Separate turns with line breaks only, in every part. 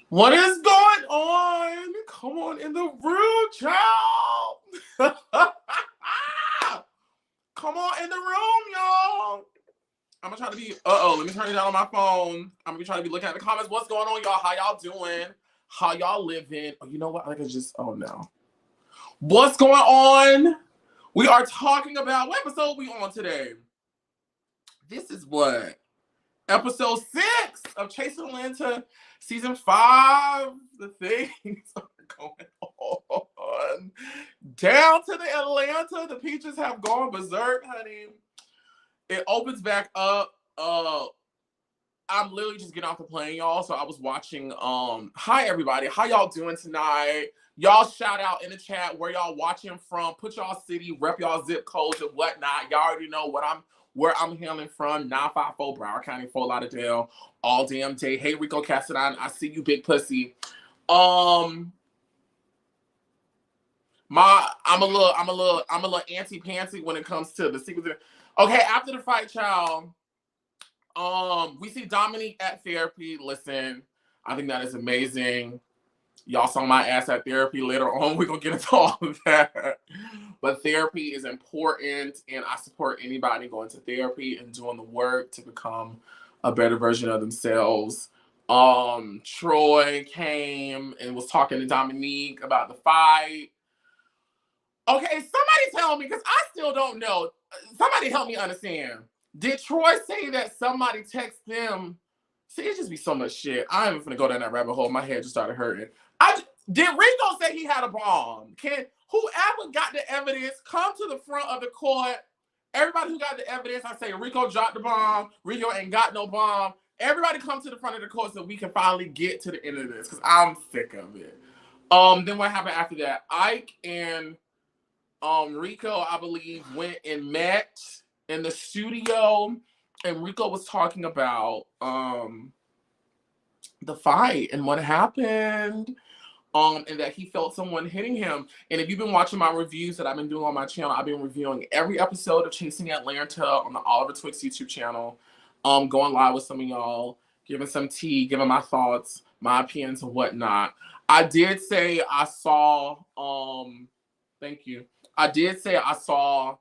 What is going on? Come on in the room, child. Come on in the room, y'all. I'm gonna try to be, let me turn it down on my phone. I'm gonna be trying to be looking at the comments. What's going on, y'all? How y'all doing? How y'all living? Oh, you know what? I can just, no. What's going on? We are talking about, what episode we on today? This is what? Episode 6 of Chasing Atlanta, season 5. The things are going on. Down to the Atlanta. The Peaches have gone berserk, honey. It opens back up. I'm literally just getting off the plane, y'all. So I was watching. Hi, everybody. How y'all doing tonight? Y'all shout out in the chat where y'all watching from. Put y'all city, rep y'all zip codes and whatnot. Y'all already know where I'm hailing from. 954 Broward County, Fort Lauderdale, all damn day. Hey, Rico Cassadine, I see you, big pussy. I'm a little anti-pantsy when it comes to the sequence. Okay, after the fight, child. We see Dominique at therapy. Listen, I think that is amazing. Y'all saw my ass at therapy later on. We're gonna get into all of that. But therapy is important, and I support anybody going to therapy and doing the work to become a better version of themselves. Troy came and was talking to Dominique about the fight. Okay, somebody tell me, because I still don't know. Somebody help me understand. Did Troy say that somebody text them? See, it just be so much shit. I ain't even gonna go down that rabbit hole. My head just started hurting. Did Rico say he had a bomb? Can whoever got the evidence come to the front of the court? Everybody who got the evidence, I say Rico dropped the bomb. Rico ain't got no bomb. Everybody come to the front of the court so we can finally get to the end of this, because I'm sick of it. Then what happened after that? Ike and Rico, I believe, went and met in the studio, and Rico was talking about the fight and what happened, and that he felt someone hitting him. And if you've been watching my reviews that I've been doing on my channel, I've been reviewing every episode of Chasing Atlanta on the Oliver Twixt YouTube channel, going live with some of y'all, giving some tea, giving my thoughts, my opinions, and whatnot. I did say I saw, thank you. I did say I saw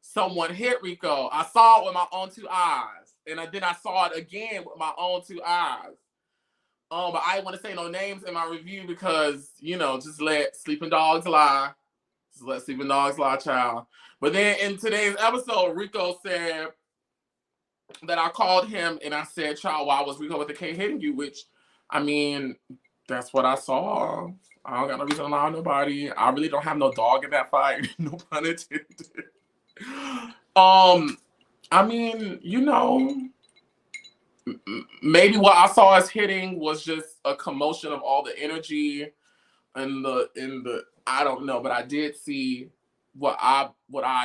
someone hit Rico. I saw it with my own 2 eyes. And then I saw it again with my own 2 eyes. But I didn't want to say no names in my review because, just let sleeping dogs lie. Just let sleeping dogs lie, child. But then in today's episode, Rico said that I called him and I said, child, why was Rico with a K hitting you? Which, I mean, that's what I saw. I don't got no reason to lie on nobody. I really don't have no dog in that fight. No pun intended. I mean, maybe what I saw as hitting was just a commotion of all the energy and the I don't know, but I did see what I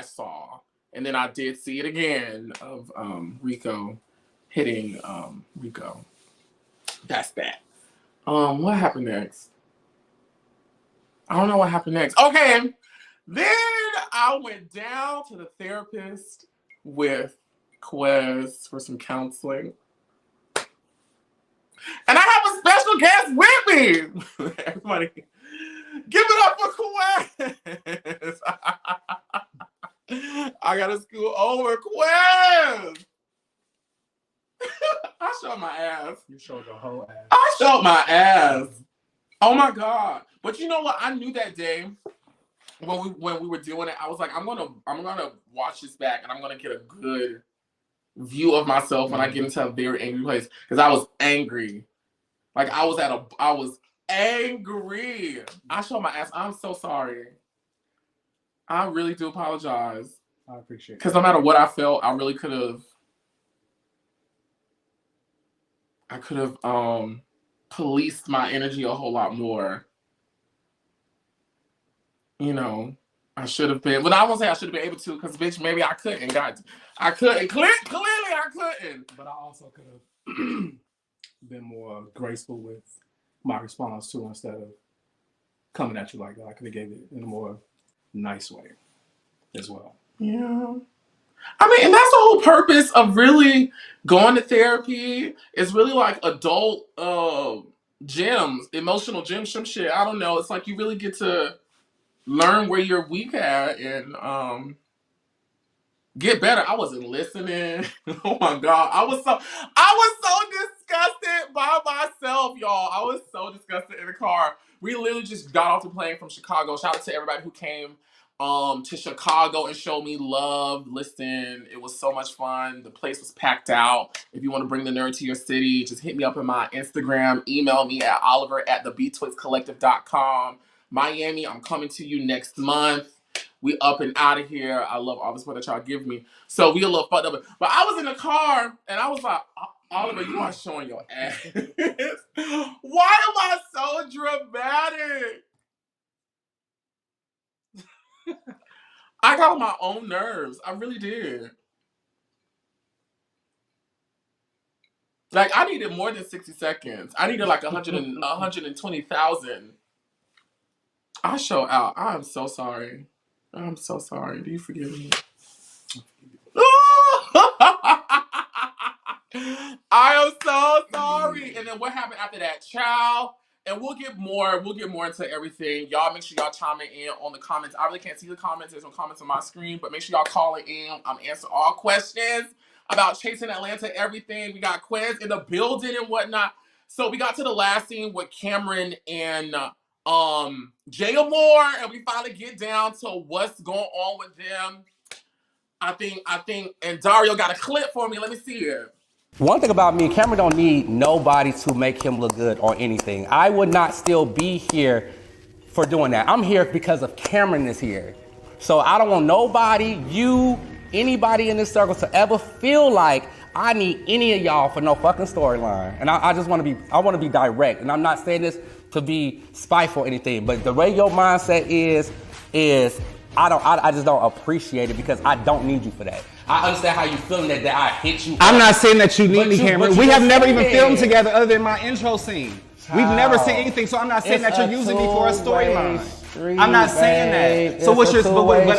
saw, and then I did see it again of Rico hitting Rico. That's that. What happened next? I don't know what happened next. Okay, then I went down to the therapist with Quez for some counseling. And I have a special guest with me. Everybody, give it up for Quez. I gotta scoot over. Quez. I showed my ass.
You showed your whole ass.
I showed my ass. Oh my God. But you know what? I knew that day when we were doing it, I was like, I'm gonna watch this back and I'm gonna get a good view of myself when I get into a very angry place. Because I was angry. Like I was angry. I showed my ass. I'm so sorry. I really do apologize.
I appreciate it.
Because no matter what I felt, I really could have. I could have policed my energy a whole lot more. You know, I should have been. Well, I won't say I should have been able to, because bitch, maybe I couldn't. God, I couldn't. Clearly, I couldn't.
But I also could have been more graceful with my response too, instead of coming at you like that. I could have gave it in a more nice way as well.
Yeah. I mean, and that's the whole purpose of really going to therapy. It's really like adult gems, emotional gems, some shit. I don't know. It's like you really get to learn where you're weak at and get better. I wasn't listening. Oh my God. I was so disgusted by myself, y'all. I was so disgusted in the car. We literally just got off the plane from Chicago. Shout out to everybody who came to Chicago and showed me love. Listen, it was so much fun. The place was packed out. If you want to bring the nerd to your city, just hit me up in my Instagram. Email me at oliver@thebtwixcollective.com. Miami, I'm coming to you next month. We up and out of here. I love all the support that y'all give me. So we a little fucked up. But I was in the car and I was like, Oliver, you are showing your ass. Why am I so dramatic? I got on my own nerves. I really did. Like, I needed more than 60 seconds. I needed like 120,000. I show out. I'm so sorry. I'm so sorry. Do you forgive me? I am so sorry. And then what happened after that? Child. And we'll get more into everything. Y'all make sure y'all chiming in on the comments. I really can't see the comments. There's no comments on my screen, but make sure y'all calling in. I'm answering all questions about Chasing Atlanta, everything. We got Quez in the building and whatnot. So we got to the last scene with Cameron and Jae Amour, and we finally get down to what's going on with them. I think, and Dario got a clip for me. Let me see it.
One thing about me, Cameron don't need nobody to make him look good or anything. I would not still be here for doing that. I'm here because of Cameron is here. So I don't want nobody, you, anybody in this circle to ever feel like I need any of y'all for no fucking storyline. And I just want to be direct. And I'm not saying this to be spiteful or anything, but the way your mindset is I just don't appreciate it because I don't need you for that. I understand how you feeling that I hit you.
I'm not saying that you need me, Cameron. We have never even filmed together other than my intro scene. We've never seen anything, so I'm not saying that you're using me for a storyline. I'm not saying that. So what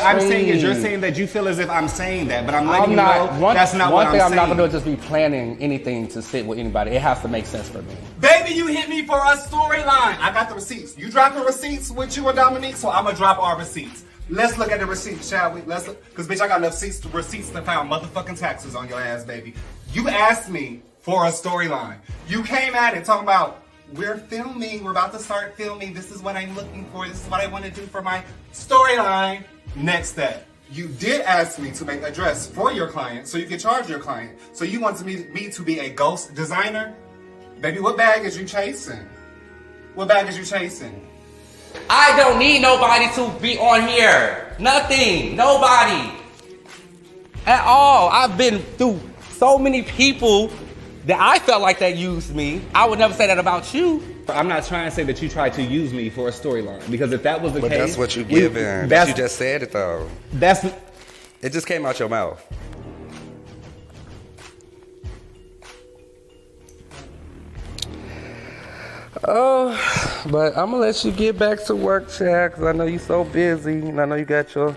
I'm saying is you're saying that you feel as if I'm saying that, but I'm letting you know that's not what I'm saying.
One thing I'm not gonna do is just be planning anything to sit with anybody. It has to make sense for me.
Baby, you hit me for a storyline. I got the receipts. You dropped the receipts with you and Dominique, so I'm gonna drop our receipts. Let's look at the receipts, shall we? Let's look, because bitch, I got enough receipts to file motherfucking taxes on your ass, baby. You asked me for a storyline. You came at it talking about, we're filming, we're about to start filming, this is what I'm looking for, this is what I want to do for my storyline. Next step. You did ask me to make a dress for your client so you can charge your client. So you wanted me to be a ghost designer? Baby, what bag is you chasing? What bag is you chasing?
I don't need nobody to be on here. Nothing. Nobody. At all. I've been through so many people that I felt like they used me. I would never say that about you.
I'm not trying to say that you tried to use me for a storyline, because if that was the case...
But that's what you giving. You just said it though. It just came out your mouth.
Oh, but I'm gonna let you get back to work, Chad, because I know you're so busy, and I know you got your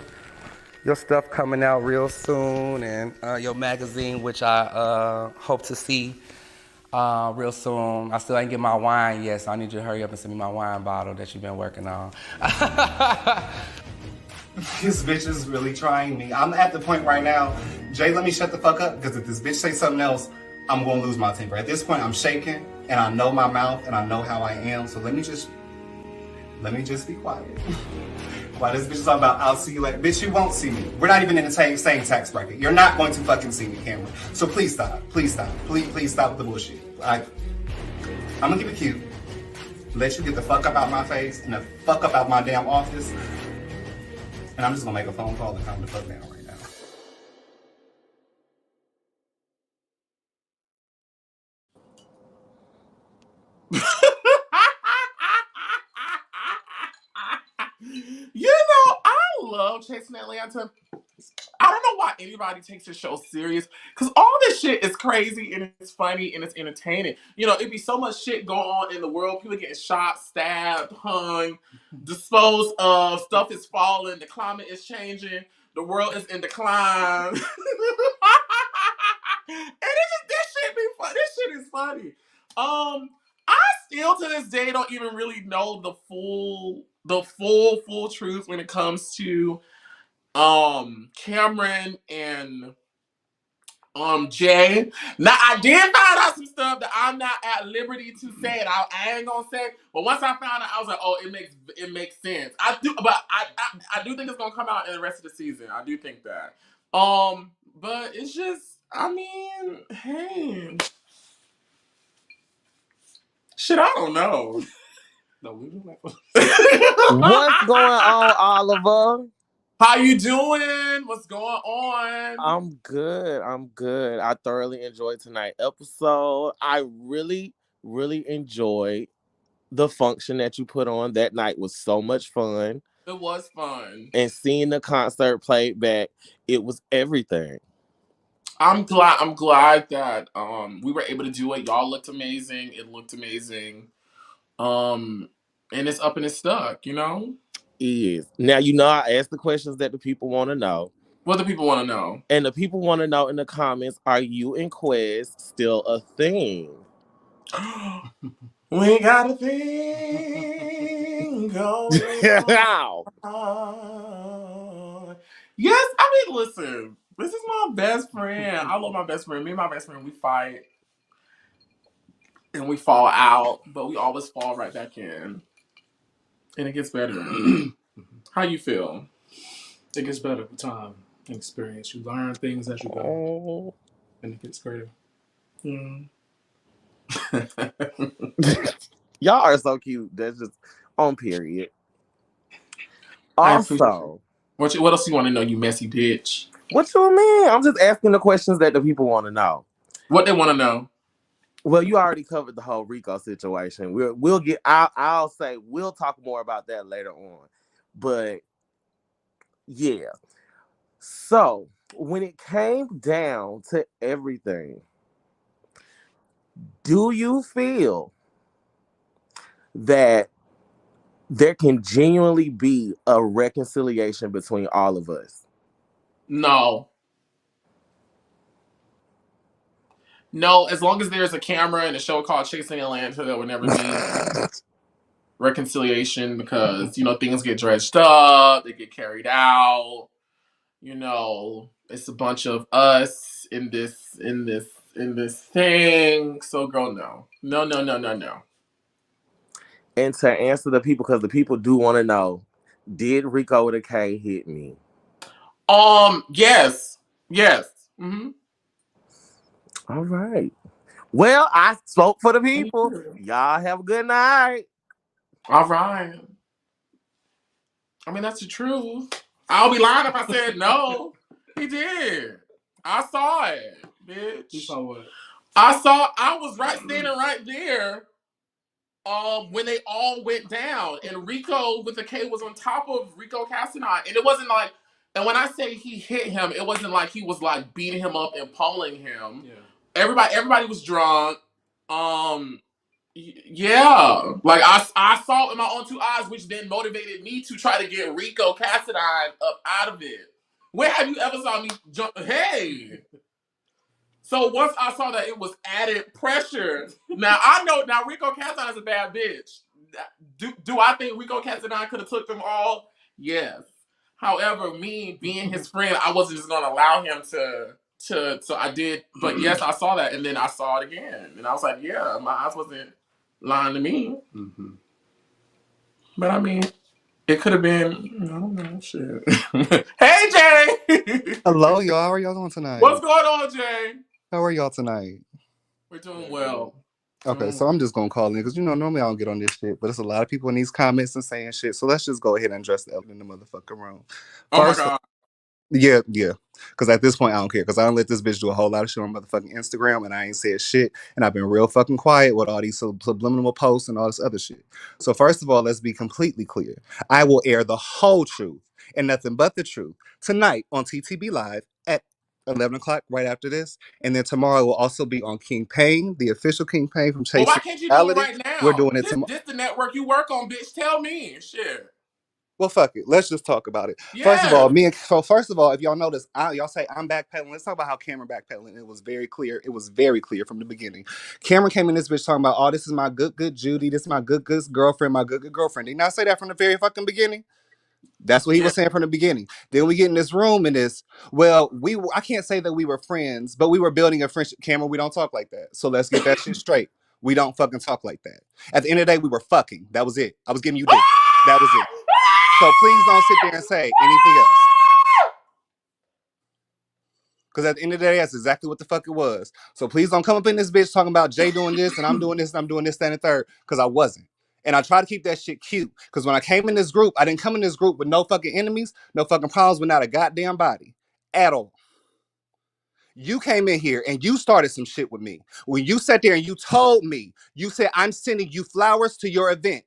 stuff coming out real soon, and your magazine, which I hope to see real soon. I still ain't get my wine yet, so I need you to hurry up and send me my wine bottle that you've been working on.
This bitch is really trying me. I'm at the point right now, Jay, let me shut the fuck up, because if this bitch say something else, I'm gonna lose my temper. At this point, I'm shaking, and I know my mouth, and I know how I am, so let me just be quiet. While this bitch is all about, I'll see you later. Bitch, you won't see me. We're not even in the same tax bracket. You're not going to fucking see me, Cameron. So please stop. Please stop. Please stop with the bullshit. I'm gonna keep it cute. Let you get the fuck up out my face and the fuck up out my damn office. And I'm just gonna make a phone call and calm the fuck down right now.
Chasing Atlanta. I don't know why anybody takes this show serious, because all this shit is crazy and it's funny and it's entertaining. You know, it'd be so much shit going on in the world. People getting shot, stabbed, hung, disposed of. Stuff is falling. The climate is changing. The world is in decline. And this shit be fun. This shit is funny. I still to this day don't even really know the full truth when it comes to Cameron and Jae. Now I did find out some stuff that I'm not at liberty to say, and I ain't gonna say. But once I found out, I was like, oh, it makes sense. I do, but I do think it's gonna come out in the rest of the season. I do think that. But it's just, I mean, hey, shit, I don't know.
No, we do like.
What's going on, Oliver?
How you doing? What's going on?
I'm good. I thoroughly enjoyed tonight's episode. I really, really enjoyed the function that you put on. That night was so much fun.
It was fun.
And seeing the concert played back, it was everything.
I'm glad that we were able to do it. Y'all looked amazing. It looked amazing. And it's up and it's stuck, you know?
Is. Now, you know, I asked the questions that the people want to know.
What do people want to know?
And the people want to know in the comments, are you and Quez still a thing?
We got a thing going on. Yes, I mean, listen, this is my best friend. I love my best friend. Me and my best friend, we fight. And we fall out, but we always fall right back in. And it gets better. How you feel?
It gets better with time and experience. You learn things as you go, and it gets greater.
Y'all are so cute. That's just on period. Also,
what else you want to know, you messy bitch?
What you mean? I'm just asking the questions that the people want to know.
What they want to know?
Well, you already covered the whole Rico situation. We'll get. I'll say we'll talk more about that later on. But yeah. So when it came down to everything, do you feel that there can genuinely be a reconciliation between all of us?
No. No, as long as there's a camera and a show called Chasing Atlanta, there will never be reconciliation because, you know, things get dredged up, they get carried out. You know, it's a bunch of us in this thing. So, girl, no. No.
And to answer the people, because the people do want to know, did Riko With A K hit me?
Yes. Mm-hmm.
All right. Well, I spoke for the people. Y'all have a good night.
All right. I mean, that's the truth. I'll be lying if I said no. He did. I saw it, bitch.
You saw what?
I was standing right there when they all went down. And Riko With A K was on top of Rico Cassadine. And it wasn't like, and when I say he hit him, it wasn't like he was like beating him up and pummeling him.
Yeah.
Everybody was drunk. Yeah, like I saw it in my own two eyes, which then motivated me to try to get Rico Cassadine up out of it. Where have you ever saw me jump? Hey. So once I saw that it was added pressure, now I know now Rico Cassadine is a bad bitch. Do I think Rico Cassadine could have took them all? Yes. However, me being his friend, I wasn't just gonna allow him to so I did, but yes, I saw that, and then I saw it again, and I was like, yeah, my eyes wasn't lying to me.
Mm-hmm.
But I mean, it could have been, I don't know, shit. Hey, Jay!
Hello, y'all. How are y'all doing tonight?
What's going on, Jay?
How are y'all tonight?
We're doing well.
Okay, so I'm just going to call in because, you know, normally I don't get on this shit, but there's a lot of people in these comments and saying shit, so let's just go ahead and address the elephant in the motherfucking room. First,
oh, my God.
Yeah. Because at this point, I don't care. Because I don't let this bitch do a whole lot of shit on motherfucking Instagram, and I ain't said shit. And I've been real fucking quiet with all these subliminal posts and all this other shit. So first of all, let's be completely clear. I will air the whole truth. and nothing but the truth tonight on TTB Live at 11 o'clock right after this. And then tomorrow will also be on King Payne, the official King Payne from
Well,
Chase
why can't you do it
Reality.
right
We're
now?
doing it tomorrow.
This the network you work on, bitch. Tell me. Shit.
Well, fuck it. Let's just talk about it.
Yeah.
First of all, if y'all notice, y'all say I'm backpedaling. Let's talk about how Cameron backpedaling. It was very clear. It was very clear from the beginning. Cameron came in this bitch talking about, oh, this is my good Judy. This is my good girlfriend. My good girlfriend. Did he not say that from the very fucking beginning? That's what he was saying from the beginning. Then we get in this room and I can't say that we were friends, but we were building a friendship. Cameron, we don't talk like that. So let's get that shit straight. We don't fucking talk like that. At the end of the day, we were fucking. That was it. I was giving you dick. That was it. So please don't sit there and say anything else. Because at the end of the day, that's exactly what the fuck it was. So please don't come up in this bitch talking about Jay doing this and I'm doing this and I'm doing this, that, and the third. Because I wasn't. And I try to keep that shit cute. Because when I came in this group, I didn't come in this group with no fucking enemies, no fucking problems with not a goddamn body. At all. You came in here and you started some shit with me. When you sat there and you told me, you said, I'm sending you flowers to your event.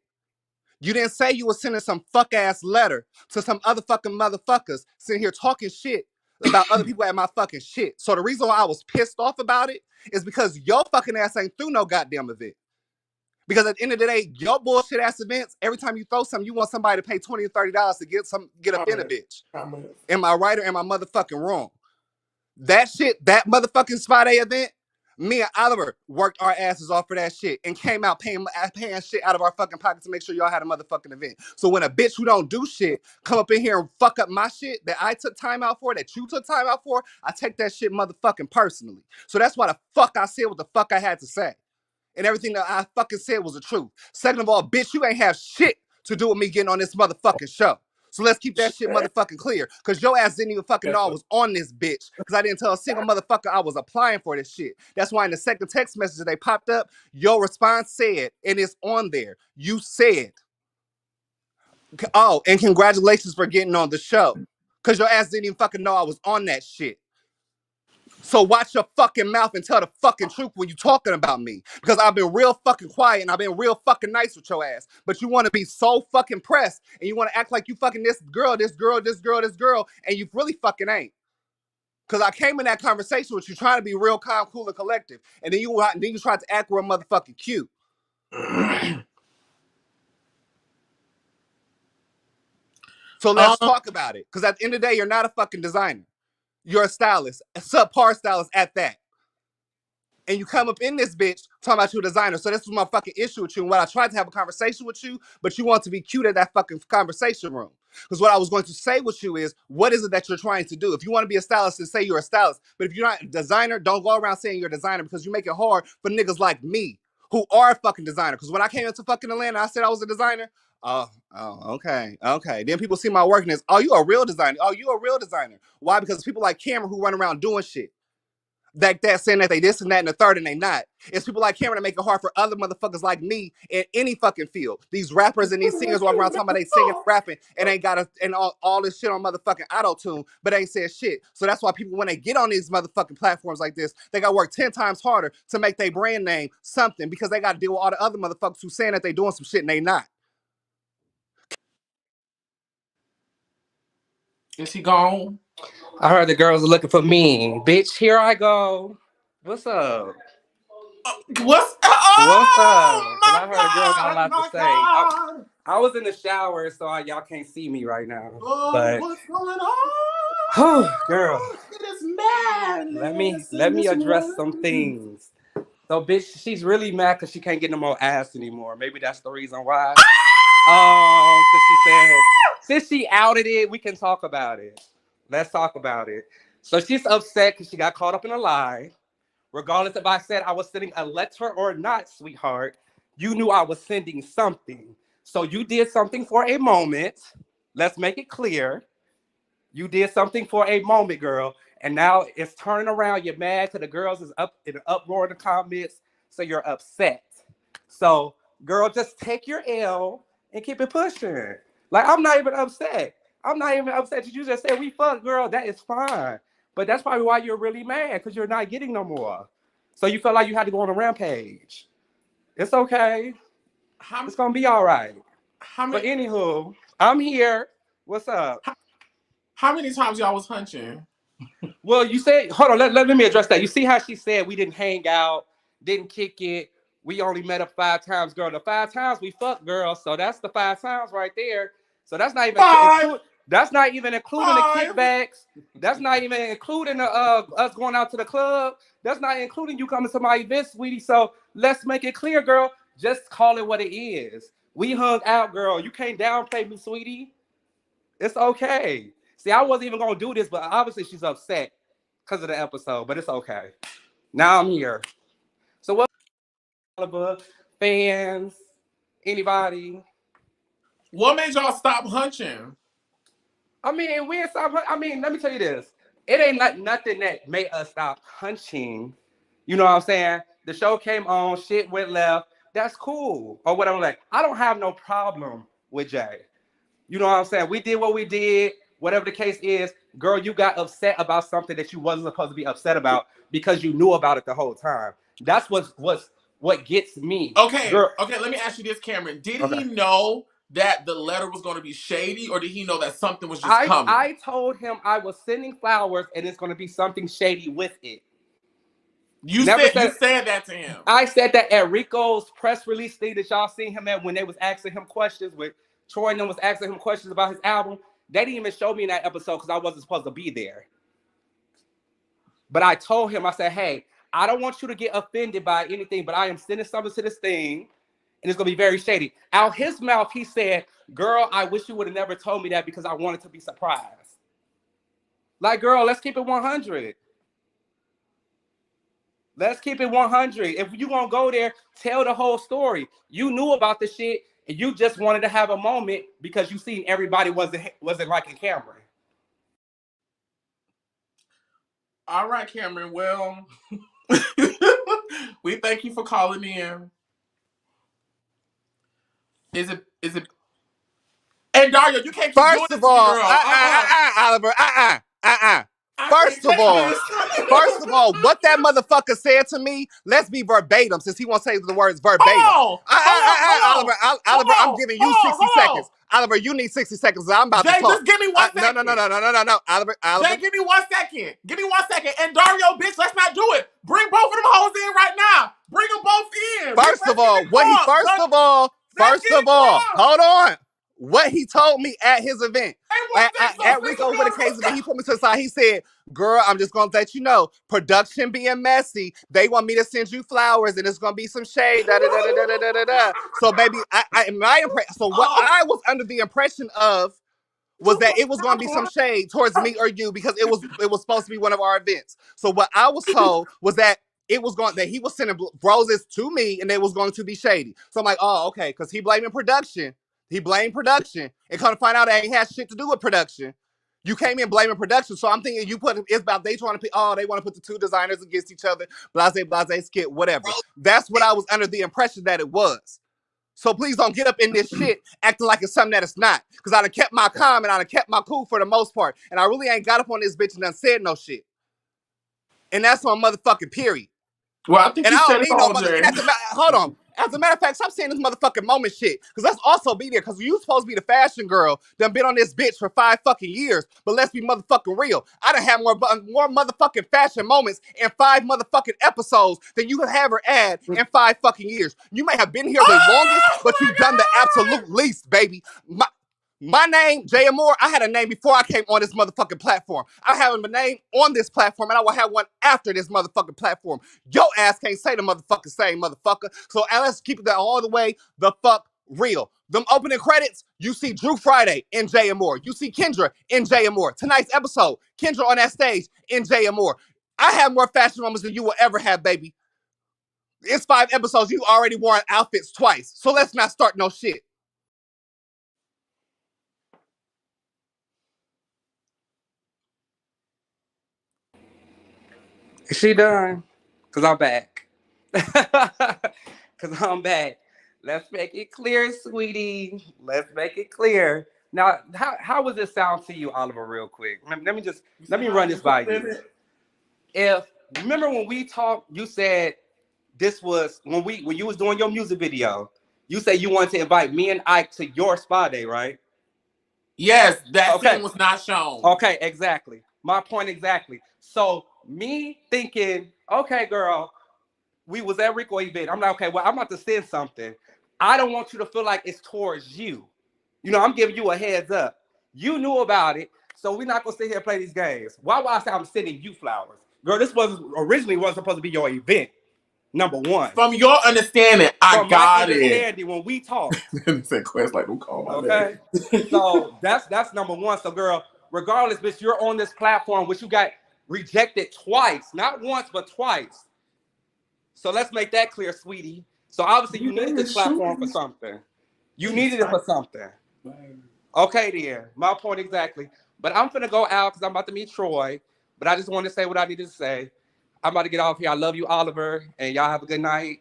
You didn't say you were sending some fuck ass letter to some other fucking motherfuckers sitting here talking shit about other people at my fucking shit. So the reason why I was pissed off about it is because your fucking ass ain't through no goddamn event. Because at the end of the day, your bullshit ass events, every time you throw something, you want somebody to pay $20 or $30 to get up in a bitch. Am I right or am I motherfucking wrong? That shit, that motherfucking Spa Day event, me and Oliver worked our asses off for that shit and came out paying shit out of our fucking pockets to make sure y'all had a motherfucking event. So when a bitch who don't do shit come up in here and fuck up my shit that I took time out for, that you took time out for, I take that shit motherfucking personally. So that's why the fuck I said what the fuck I had to say. And everything that I fucking said was the truth. Second of all, bitch, you ain't have shit to do with me getting on this motherfucking show. So let's keep that shit motherfucking clear. Because your ass didn't even fucking know I was on this bitch. Because I didn't tell a single motherfucker I was applying for this shit. That's why in the second text message that they popped up, your response said, and it's on there, you said, oh, and congratulations for getting on the show. Because your ass didn't even fucking know I was on that shit. So watch your fucking mouth and tell the fucking truth when you talking about me. Because I've been real fucking quiet and I've been real fucking nice with your ass. But you want to be so fucking pressed and you want to act like you fucking this girl, and you really fucking ain't. Because I came in that conversation with you trying to be real calm, cool, and collective. And then you tried to act real motherfucking cute. So let's talk about it. Because at the end of the day, you're not a fucking designer. You're a stylist, a subpar stylist at that. And you come up in this bitch talking about you a designer. So this was my fucking issue with you. And what I tried to have a conversation with you, but you want to be cute at that fucking conversation room. Because what I was going to say with you is, what is it that you're trying to do? If you want to be a stylist, then say you're a stylist. But if you're not a designer, don't go around saying you're a designer because you make it hard for niggas like me who are a fucking designer. Because when I came into fucking Atlanta, I said I was a designer. Oh, okay. Then people see my work and it's, oh, you a real designer. Oh, you a real designer. Why? Because people like Cameron who run around doing shit. That saying that they this and that and the third and they not. It's people like Cameron that make it hard for other motherfuckers like me in any fucking field. These rappers and these singers walk around talking about they singing, rapping, and ain't got all this shit on motherfucking auto-tune, but ain't said shit. So that's why people, when they get on these motherfucking platforms like this, they got to work 10 times harder to make their brand name something because they got to deal with all the other motherfuckers who saying that they doing some shit and they not.
Is he gone?
I heard the girls are looking for me. Bitch, here I go. What's up?
What's up?
I heard a girl got a lot to say. I was in the shower, so y'all can't see me right now. But
what's going on?
Girl,
It is madness.
let me address some things. So, bitch, she's really mad because she can't get no more ass anymore. Maybe that's the reason why. So she said, since she outed it, we can talk about it. Let's talk about it. So she's upset because she got caught up in a lie. Regardless if I said I was sending a letter or not, sweetheart, you knew I was sending something. So you did something for a moment. Let's make it clear. You did something for a moment, girl. And now it's turning around. You're mad because the girls is up in an uproar in the comments. So you're upset. So, girl, just take your L and keep it pushing. Like, I'm not even upset. You just said we fuck, girl. That is fine. But that's probably why you're really mad, because you're not getting no more. So you felt like you had to go on a rampage. It's okay. It's going to be all right. But anywho, I'm here. What's up?
How many times y'all was hunching?
Well, you said, hold on, let me address that. You see how she said we didn't hang out, didn't kick it. We only met up 5 times, girl. The 5 times we fucked, girl. So that's the 5 times right there. So that's not even that's not even including the kickbacks. That's not even including the us going out to the club. That's not including you coming to my event, sweetie. So let's make it clear, girl. Just call it what it is. We hung out, girl. You can't downplay me, sweetie. It's okay. See, I wasn't even gonna do this, but obviously she's upset because of the episode. But it's okay. Now I'm here. So what, Oliver, fans, anybody?
What made y'all stop hunching?
I mean, we ain't stop. I mean, let me tell you this. It ain't like nothing that made us stop hunching. You know what I'm saying? The show came on, shit went left. That's cool. Or what I'm like. I don't have no problem with Jay. You know what I'm saying? We did what we did. Whatever the case is, girl, you got upset about something that you wasn't supposed to be upset about because you knew about it the whole time. That's what gets me.
Okay,
girl.
Okay. Let me ask you this, Cameron. Did he know that the letter was going to be shady, or did he know that something was just coming?
I told him I was sending flowers, and it's going to be something shady with it.
You said that to him.
I said that at Rico's press release thing that y'all seen him at when they was asking him questions, with Troy and them was asking him questions about his album. They didn't even show me in that episode because I wasn't supposed to be there. But I told him, I said, hey, I don't want you to get offended by anything, but I am sending something to this thing, and it's going to be very shady. Out his mouth, he said, girl, I wish you would have never told me that because I wanted to be surprised. Like, girl, let's keep it 100. Let's keep it 100. If you gonna go there, tell the whole story. You knew about the shit, and you just wanted to have a moment because you seen everybody wasn't liking Cameron.
All right, Cameron. Well, we thank you for calling in. Is it? And Dario, you can't keep doing this to me, girl.
Oliver, First of all, what that motherfucker said to me, let's be verbatim, since he won't say the words verbatim. Oliver, I'm giving you 60 seconds. Oliver, you need 60 seconds. I'm about to talk.
Just give me 1 second.
No. Oliver.
Jay, give me 1 second. Give me 1 second. And Dario, bitch, let's not do it. Bring both of them hoes in right now. Bring them both in.
First of all, hold on. What he told me at his event, at Riko With A K's event, he put me to the side. He said, girl, I'm just going to let you know, production being messy, they want me to send you flowers and it's going to be some shade, So, baby, what I was under the impression of was that it was going to be some shade towards me or you because it was supposed to be one of our events. So what I was told was that he was sending roses to me and it was going to be shady. So I'm like, oh, okay, because he blaming production. He blamed production and come to find out it ain't had shit to do with production. You came in blaming production, so I'm thinking it's about they want to put the two designers against each other, blase, skit, whatever. That's what I was under the impression that it was. So please don't get up in this shit acting like it's something that it's not. Because I done kept my calm and I done kept my cool for the most part. And I really ain't got up on this bitch and done said no shit. And that's on motherfucking period.
Well, I think
and
you
I
said
don't need no motherfucking... Hold on. As a matter of fact, stop saying this motherfucking moment shit. Because let's also be there. Because you supposed to be the fashion girl done been on this bitch for 5 fucking years. But let's be motherfucking real. I done had more motherfucking fashion moments in 5 motherfucking episodes than you could have or add in 5 fucking years. You may have been here the longest, but you've done the absolute least, baby. My name, Jae Amour, I had a name before I came on this motherfucking platform. I have a name on this platform, and I will have one after this motherfucking platform. Your ass can't say the motherfucking same, motherfucker. So let's keep it all the way the fuck real. Them opening credits, you see Drew Friday in Jae Amour. You see Kendra in Jae Amour. Tonight's episode, Kendra on that stage in Jae Amour. I have more fashion moments than you will ever have, baby. It's 5 episodes. You already worn outfits twice. So let's not start no shit.
Is she done? Because I'm back. Because I'm back. Let's make it clear, sweetie. Let's make it clear. Now, how would this sound to you, Oliver, real quick? Let me run this by you. Remember when we talked, you said this was when you was doing your music video, you said you wanted to invite me and Ike to your spa day, right?
Yes, that
Okay.
scene was not shown.
Okay, exactly. My point exactly. So me thinking, okay, girl, we was at Rico event. I'm like, okay, well, I'm about to send something. I don't want you to feel like it's towards you. You know, I'm giving you a heads up. You knew about it, so we're not gonna sit here and play these games. Why would I say I'm sending you flowers? Girl, this originally wasn't supposed to be your event. Number one.
From your understanding, I got it.
From my understanding, when we talked.
Said Quest like, don't call my
Okay. So that's number one. So, girl, regardless, bitch, you're on this platform, which you got rejected twice. Not once, but twice. So let's make that clear, sweetie. So obviously you needed this platform for something. You needed it for something. Okay, then. My point exactly. But I'm finna go out because I'm about to meet Troy. But I just wanted to say what I needed to say. I'm about to get off here. I love you, Oliver, and y'all have a good night.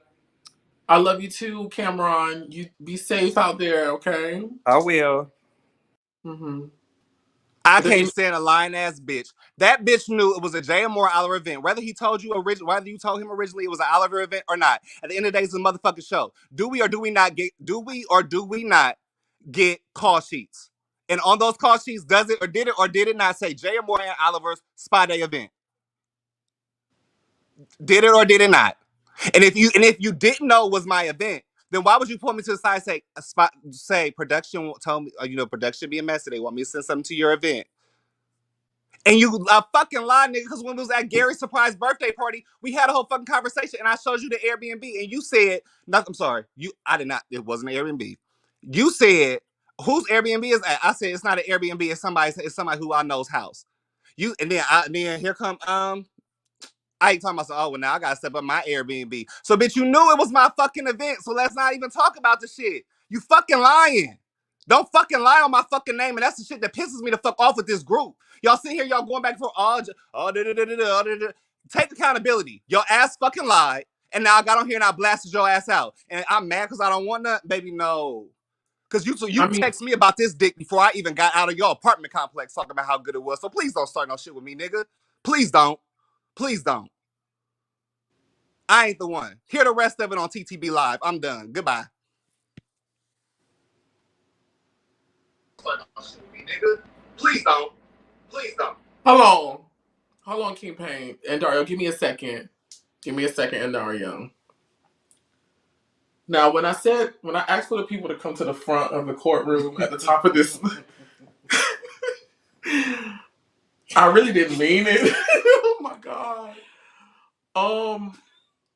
I love you too, Cameron. You be safe out there, okay?
I will.
Mm-hmm.
I can't stand a lying ass bitch. That bitch knew it was a Jae Amour Oliver event. Whether you told him originally it was an Oliver event or not. At the end of the day, it's a motherfucking show. Do we or do we not get call sheets? And on those call sheets, does it or did it not say Jae Amour and Oliver's Spa Day event? Did it or did it not? And if you didn't know it was my event, then why would you pull me to the side and say production told me, production be a mess. They want me to send something to your event. And you fucking lie, nigga, because when we was at Gary's surprise birthday party, we had a whole fucking conversation and I showed you the Airbnb and you said, I'm sorry, I did not, it wasn't an Airbnb. You said, whose Airbnb is that? I said, it's not an Airbnb, it's somebody who I know's house. And then here come, I ain't talking about, well, now I gotta step up my Airbnb. So, bitch, you knew it was my fucking event, so let's not even talk about the shit. You fucking lying. Don't fucking lie on my fucking name, and that's the shit that pisses me the fuck off with this group. Y'all sit here, y'all going back for take accountability. Your ass fucking lied, and now I got on here and I blasted your ass out. And I'm mad because I don't want nothing, baby, no. Because you text me about this dick before I even got out of your apartment complex talking about how good it was. So please don't start no shit with me, nigga. Please don't. Please don't. I ain't the one. Hear the rest of it on TTB Live. I'm done. Goodbye. Please don't. Please don't.
Hold on, King Pain. And Dario, give me a second. And Dario. Now, when I asked for the people to come to the front of the courtroom at the top of this, I really didn't mean it. Oh my God.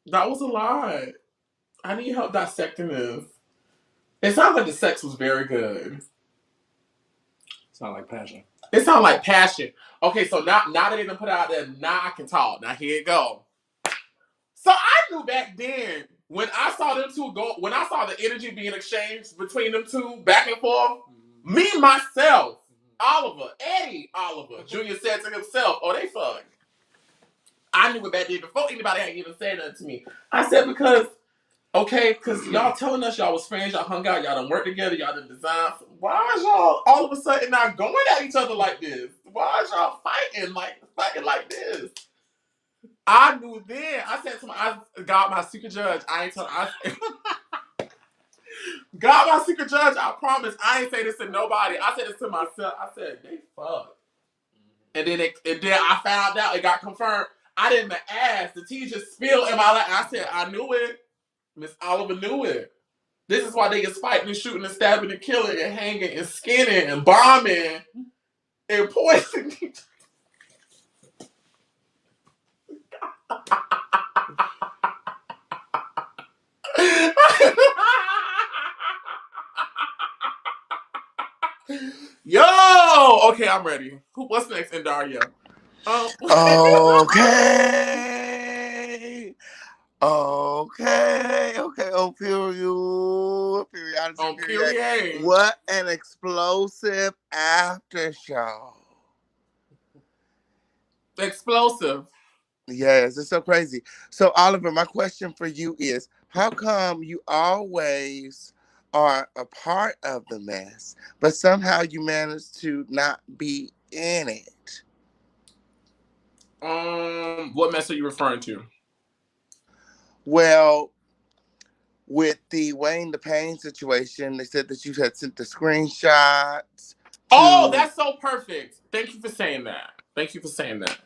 That was a lie. I need help dissecting this. It sounds like the sex was very good.
Sound like passion.
It sounds like passion. Okay, so now that they done put it out there, now I can talk. Now here it go. So I knew back then when I saw them two go, when I saw the energy being exchanged between them two back and forth, me myself, Eddie Oliver Jr. said to himself, "Oh, they fuck." I knew it back then before anybody had even said that to me. I said because y'all telling us y'all was friends, y'all hung out, y'all done worked together, y'all done designed. Why is y'all all of a sudden not going at each other like this? Why is y'all fighting like this? I knew then. I said to God, my secret judge, God, my secret judge, I promise, I ain't say this to nobody. I said this to myself. I said, they fuck. And then I found out, it got confirmed. I didn't even ask. The tea just spilled in my lap. I said, I knew it. Miss Oliver knew it. This is why they get fighting and shooting and stabbing and killing and hanging and skinning and bombing and poisoning. Yo! Okay, I'm ready. What's next in Dario?
Okay. Oh, period. What an explosive after show.
Explosive.
Yes, it's so crazy. So, Oliver, my question for you is, how come you always are a part of the mess, but somehow you manage to not be in it?
What mess are you referring to?
Well, with the Wayne the Pain situation, they said that you had sent the screenshots
Oh, that's so perfect. Thank you for saying that.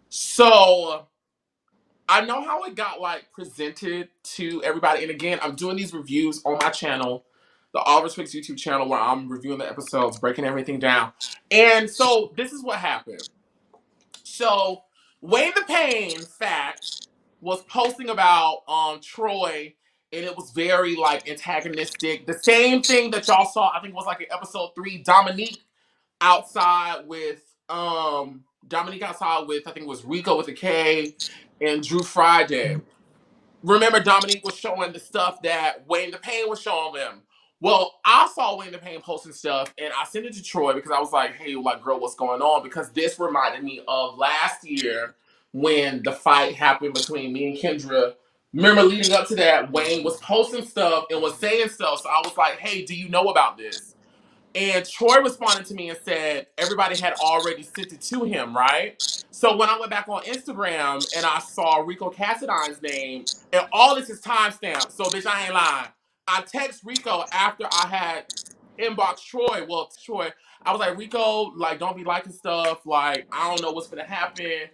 So I know how it got like presented to everybody. And again, I'm doing these reviews on my channel, the Oliver Twixt YouTube channel, where I'm reviewing the episodes, breaking everything down. And so this is what happened. So Wayne the Pain fact was posting about Troy, and it was very like antagonistic. The same thing that y'all saw, I think it was like in episode 3, Dominique outside with I think it was Riko with a K and Drew Friday. Remember, Dominique was showing the stuff that Wayne the Pain was showing them. Well, I saw Wayne the Pain posting stuff, and I sent it to Troy because I was like, hey, like, girl, what's going on? Because this reminded me of last year when the fight happened between me and Kendra. Remember, leading up to that, Wayne was posting stuff and was saying stuff. So I was like, hey, do you know about this? And Troy responded to me and said everybody had already sent it to him, right? So when I went back on Instagram and I saw Rico Cassadine's name, and all this is timestamped, so bitch, I ain't lying. I text Rico after I had inboxed Troy. Well, Troy, I was like, Rico, like, don't be liking stuff. Like, I don't know what's gonna happen.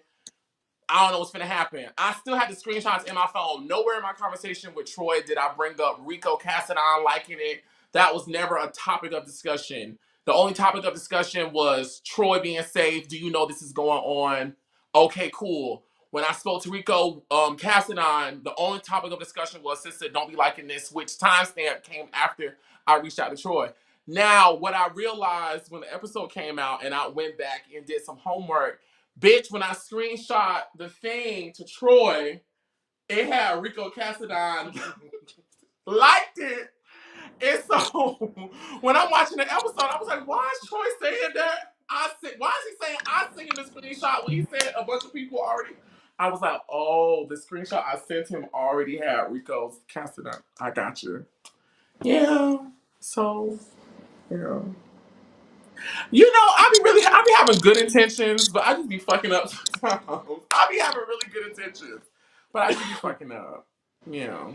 I still had the screenshots in my phone. Nowhere in my conversation with Troy did I bring up Rico Cassadine liking it. That was never a topic of discussion. The only topic of discussion was Troy being safe. Do you know this is going on? Okay, cool. When I spoke to Rico Cassadine, the only topic of discussion was, sister, don't be liking this, which timestamp came after I reached out to Troy. Now, what I realized when the episode came out and I went back and did some homework, bitch, when I screenshot the thing to Troy, it had Rico Cassadine liked it. And so when I'm watching the episode, I was like, why is Troy saying that? Why is he saying I seen the screenshot when he said a bunch of people already? I was like, oh, the screenshot I sent him already had Rico's Cassadine. I got you. Yeah. So, yeah. You know, I be having good intentions, but I just be fucking up sometimes. I be having really good intentions, but I just be fucking up. Yeah.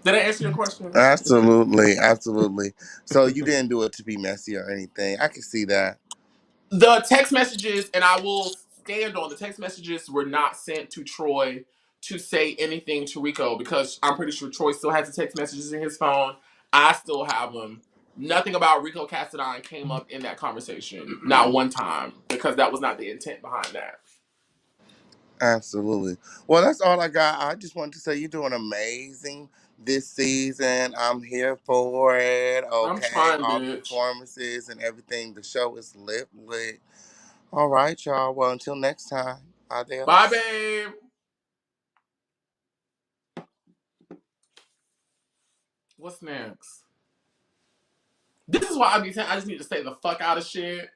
Did I answer your question?
Absolutely. So you didn't do it to be messy or anything. I can see that.
The text messages, and I will stand on the text messages, were not sent to Troy to say anything to Rico because I'm pretty sure Troy still has the text messages in his phone. I still have them. Nothing about Rico Cassadine came up in that conversation. Not one time, because that was not the intent behind that.
Absolutely. Well, that's all I got. I just wanted to say you're doing amazing this season. I'm here for it. Okay.
I'm trying,
all the
bitch.
performances and everything. The show is lit. All right, y'all. Well, until next time. Adios.
Bye, babe. What's next? This is why I be saying I just need to stay the fuck out of shit.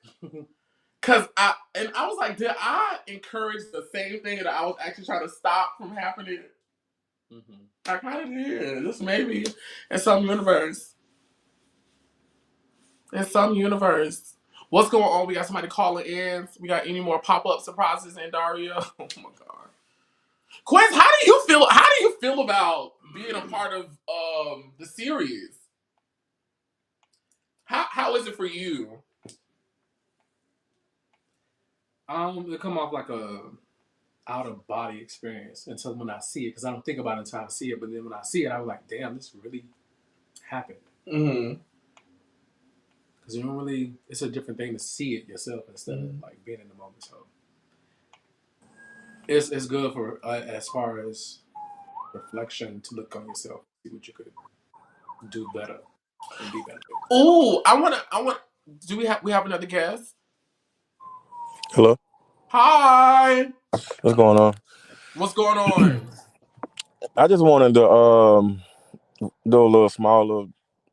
Cause I was like, did I encourage the same thing that I was actually trying to stop from happening? Mm-hmm. I kind of did. Just maybe in some universe. What's going on? We got somebody calling in. We got any more pop-up surprises in Daria? Oh my god. Quince, how do you feel about being a part of the series? How is it for you?
It come off like a out of body experience until when I see it, because I don't think about it until I see it. But then when I see it, I was like, damn, this really happened. Mm-hmm. Because you don't really, it's a different thing to see it yourself instead of like being in the moment. So it's good for as far as reflection, to look on yourself, see what you could do better and be better.
Oh, I want. Do we have another guest?
Hello.
Hi.
What's going on?
What's going on?
I just wanted to do a little small,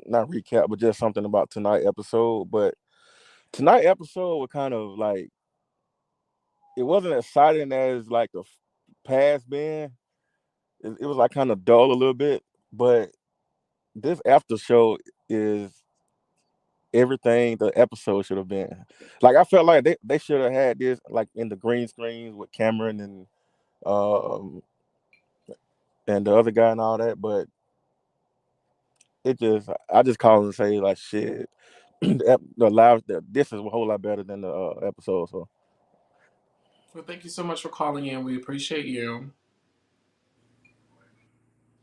not recap, but just something about tonight's episode. But tonight's episode was kind of like, it wasn't exciting as like the past been. It was like kind of dull a little bit. But this after show is everything the episode should have been. Like, I felt like they should have had this like in the green screens with Cameron and the other guy and all that, but I just call and say like, shit, this is a whole lot better than the episode. So
Well, thank you so much for calling in. We appreciate you.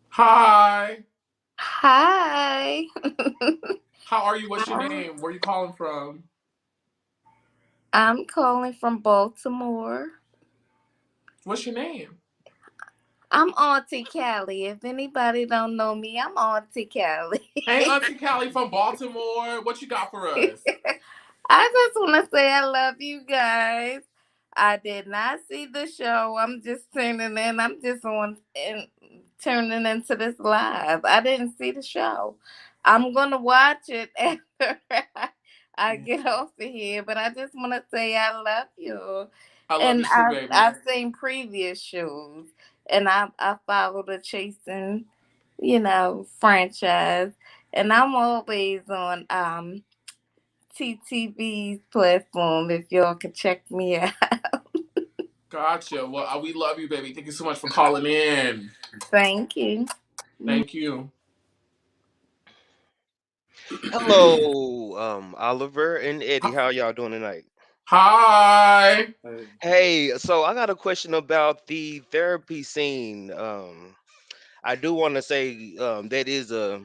Hi.
Hi.
How are you? What's your name? Where are you calling from?
I'm calling from Baltimore.
What's your name?
I'm Auntie Callie. If anybody don't know me, I'm Auntie Callie.
Hey, Auntie Callie from Baltimore. What you got for us?
I just want to say I love you guys. I did not see the show. I'm just tuning in. I'm just turning into this live. I didn't see the show. I'm going to watch it after I get off of here. But I just want to say I love you.
I love you too, baby.
I've seen previous shows. And I follow the Chasing, franchise. And I'm always on TTV's platform if y'all can check me out.
Gotcha. Well, we love you, baby. Thank you so much for calling in.
Thank you.
Thank you.
Hello, Oliver and Eddie. How y'all doing tonight?
Hi.
Hey, so I got a question about the therapy scene. I do want to say that is I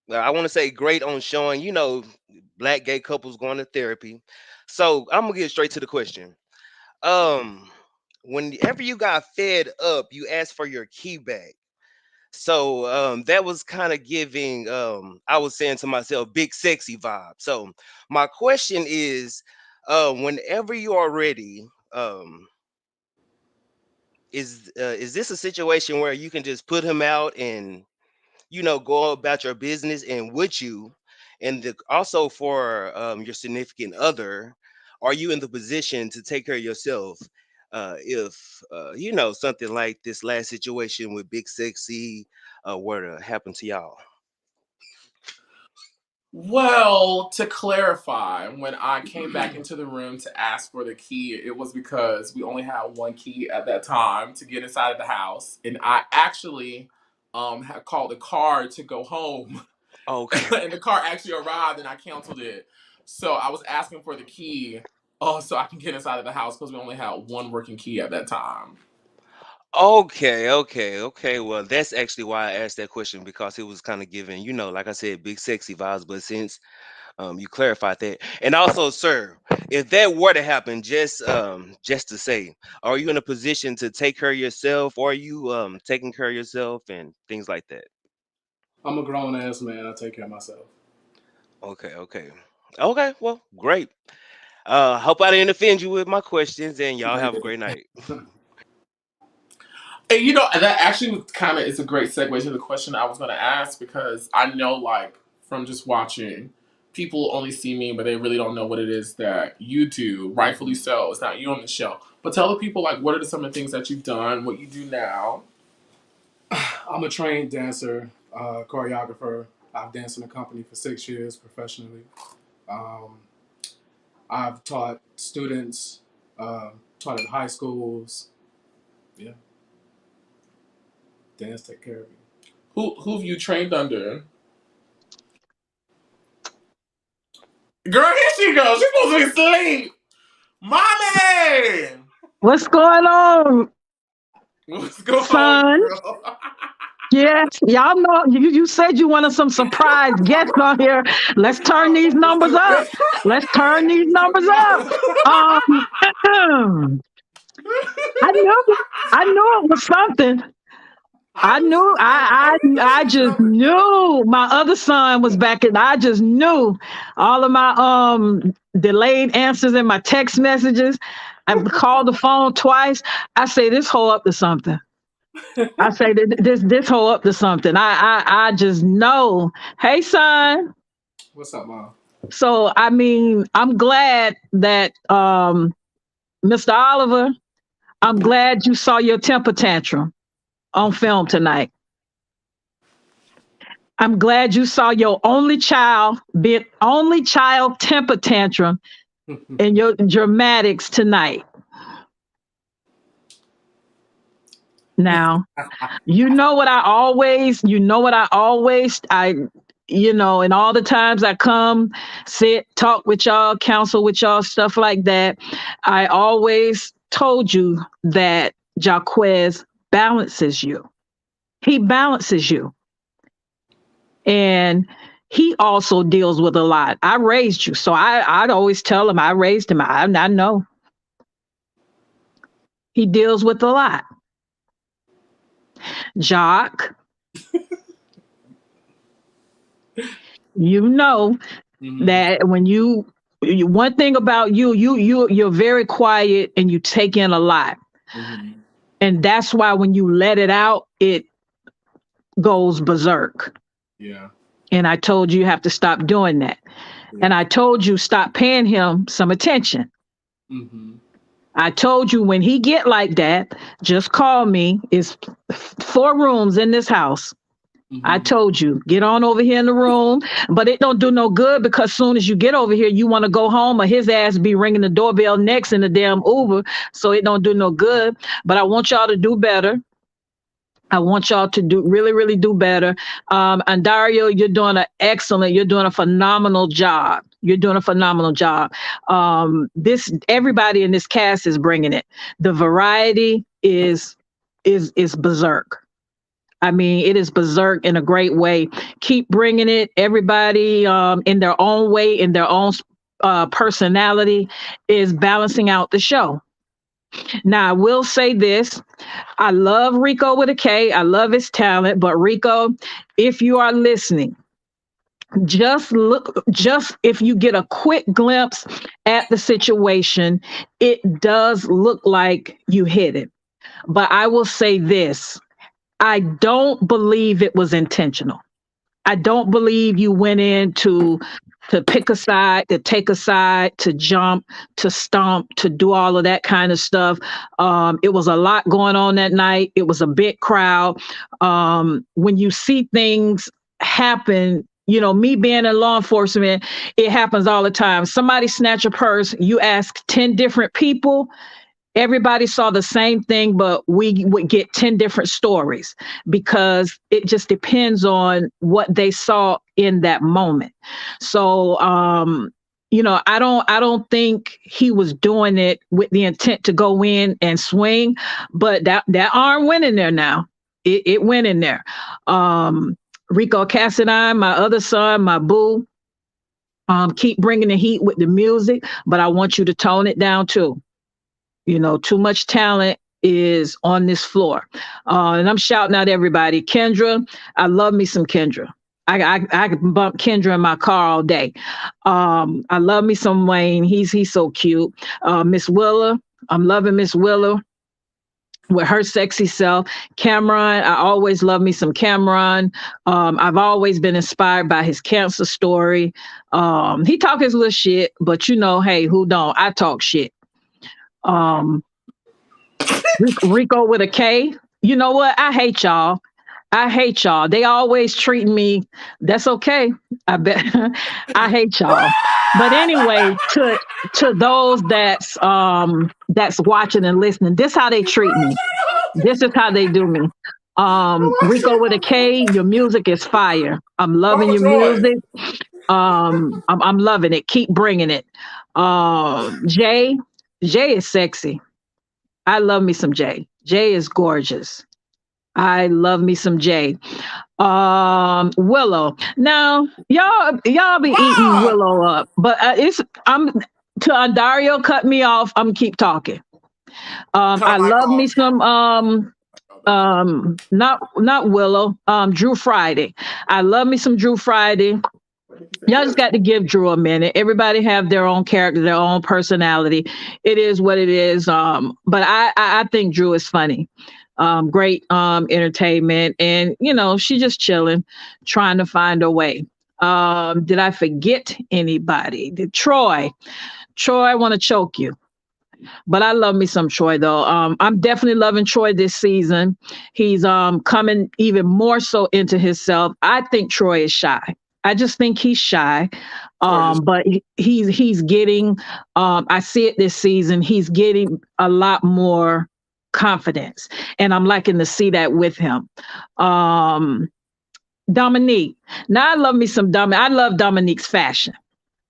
want to say great on showing, black gay couples going to therapy. So I'm gonna get straight to the question. Whenever you got fed up, you asked for your key back. So that was kind of giving I was saying to myself, big sexy vibe. So my question is, whenever you are ready, is this a situation where you can just put him out and go about your business? And would you, and also for your significant other, are you in the position to take care of yourself if something like this last situation with Big Sexy were to happen to y'all?
Well, to clarify, when I came back into the room to ask for the key, it was because we only had one key at that time to get inside of the house. And I actually had called the car to go home.
Okay.
And the car actually arrived and I canceled it. So I was asking for the key so I can get inside of the house because we only had one working key at that time.
Okay. Well, that's actually why I asked that question, because it was kind of giving, like I said, big sexy vibes. But since you clarified that, and also, sir, if that were to happen, just to say, are you in a position to take care of yourself? Or are you taking care of yourself and things like that?
I'm a grown ass man. I take care of myself.
Okay. Well, great. Hope I didn't offend you with my questions, and y'all have a great night.
And that actually kind of is a great segue to the question I was going to ask, because I know, like, from just watching, people only see me, but they really don't know what it is that you do. Rightfully so. It's not you on the show. But tell the people, like, what are some of the things that you've done, what you do now?
I'm a trained dancer, choreographer. I've danced in a company for 6 years professionally. I've taught students, taught at high schools. Yeah. Dance take care of you.
Who've you trained under? Girl, here she goes. She's supposed to be asleep. Mommy!
What's going on?
What's going
son?
on, girl?
Yes, y'all know you said you wanted some surprise guests on here. Let's turn these numbers up. Let's turn these numbers up. I knew it was something. I just knew my other son was back, and I just knew all of my delayed answers in my text messages. I called the phone twice. I say this hoe up to something. I say this hoe up to something. I just know. Hey, son.
What's up, Mom?
So I mean, I'm glad that Mr. Oliver, I'm glad you saw your temper tantrum on film tonight. I'm glad you saw your only child temper tantrum in your dramatics tonight. Now, you know what I always and all the times I come, sit, talk with y'all, counsel with y'all, stuff like that, I always told you that Jaquez balances you. He balances you. And he also deals with a lot. I raised you. So I'd always tell him I raised him. I know. He deals with a lot. Jock, you know that when you one thing about you're very quiet and you take in a lot. And that's why when you let it out, it goes berserk.
Yeah.
And I told you have to stop doing that. Yeah. And I told you stop paying him some attention. I told you when he get like that, just call me. It's 4 rooms in this house. I told you, get on over here in the room, but it don't do no good because soon as you get over here, you want to go home or his ass be ringing the doorbell next in the damn Uber. So it don't do no good, but I want y'all to do better. I want y'all to do really, really do better. And Dario, you're doing a phenomenal job. You're doing a phenomenal job. Everybody in this cast is bringing it. The variety is berserk. I mean, it is berserk in a great way. Keep bringing it. Everybody in their own way, in their own personality is balancing out the show. Now, I will say this. I love Riko with a K. I love his talent. But Riko, if you are listening, just if you get a quick glimpse at the situation, it does look like you hit it. But I will say this. I don't believe it was intentional. I don't believe you went in to pick a side, to take a side, to jump, to stomp, to do all of that kind of stuff. It was a lot going on that night. It was a big crowd. When you see things happen, me being in law enforcement, it happens all the time. Somebody snatch a purse, you ask 10 different people, everybody saw the same thing, but we would get 10 different stories because it just depends on what they saw in that moment. So, I don't think he was doing it with the intent to go in and swing, but that arm went in there now. It went in there. Rico Cassadine, my other son, my boo, keep bringing the heat with the music, but I want you to tone it down too. Too much talent is on this floor. And I'm shouting out everybody. Kendra, I love me some Kendra. I can bump Kendra in my car all day. I love me some Wayne. He's so cute. Miss Willa, I'm loving Miss Willa with her sexy self. Cameron, I always love me some Cameron. I've always been inspired by his cancer story. He talk his little shit, but hey, who don't? I talk shit. Riko with a K. You know what? I hate y'all. They always treat me. That's okay. I bet. I hate y'all. But anyway, to those that's watching and listening, this how they treat me. This is how they do me. Riko with a K, your music is fire. I'm loving your music. I'm loving it. Keep bringing it. Jae is sexy. I love me some Jae. Jae is gorgeous. I love me some Jae. Willow. Now, y'all be eating Willow up, but Dario cut me off. I'm keep talking. I love me some not Willow. Drew Friday. I love me some Drew Friday. Y'all just got to give Drew a minute. Everybody have their own character, their own personality. It is what it is. But I think Drew is funny. Great entertainment. And, she just chilling, trying to find a way. Did I forget anybody? Troy, I want to choke you. But I love me some Troy, though. I'm definitely loving Troy this season. He's coming even more so into himself. I think Troy is shy. I just think he's shy, but he's getting, I see it this season, he's getting a lot more confidence, and I'm liking to see that with him. Dominique. Now I love me some Dominique. I love Dominique's fashion.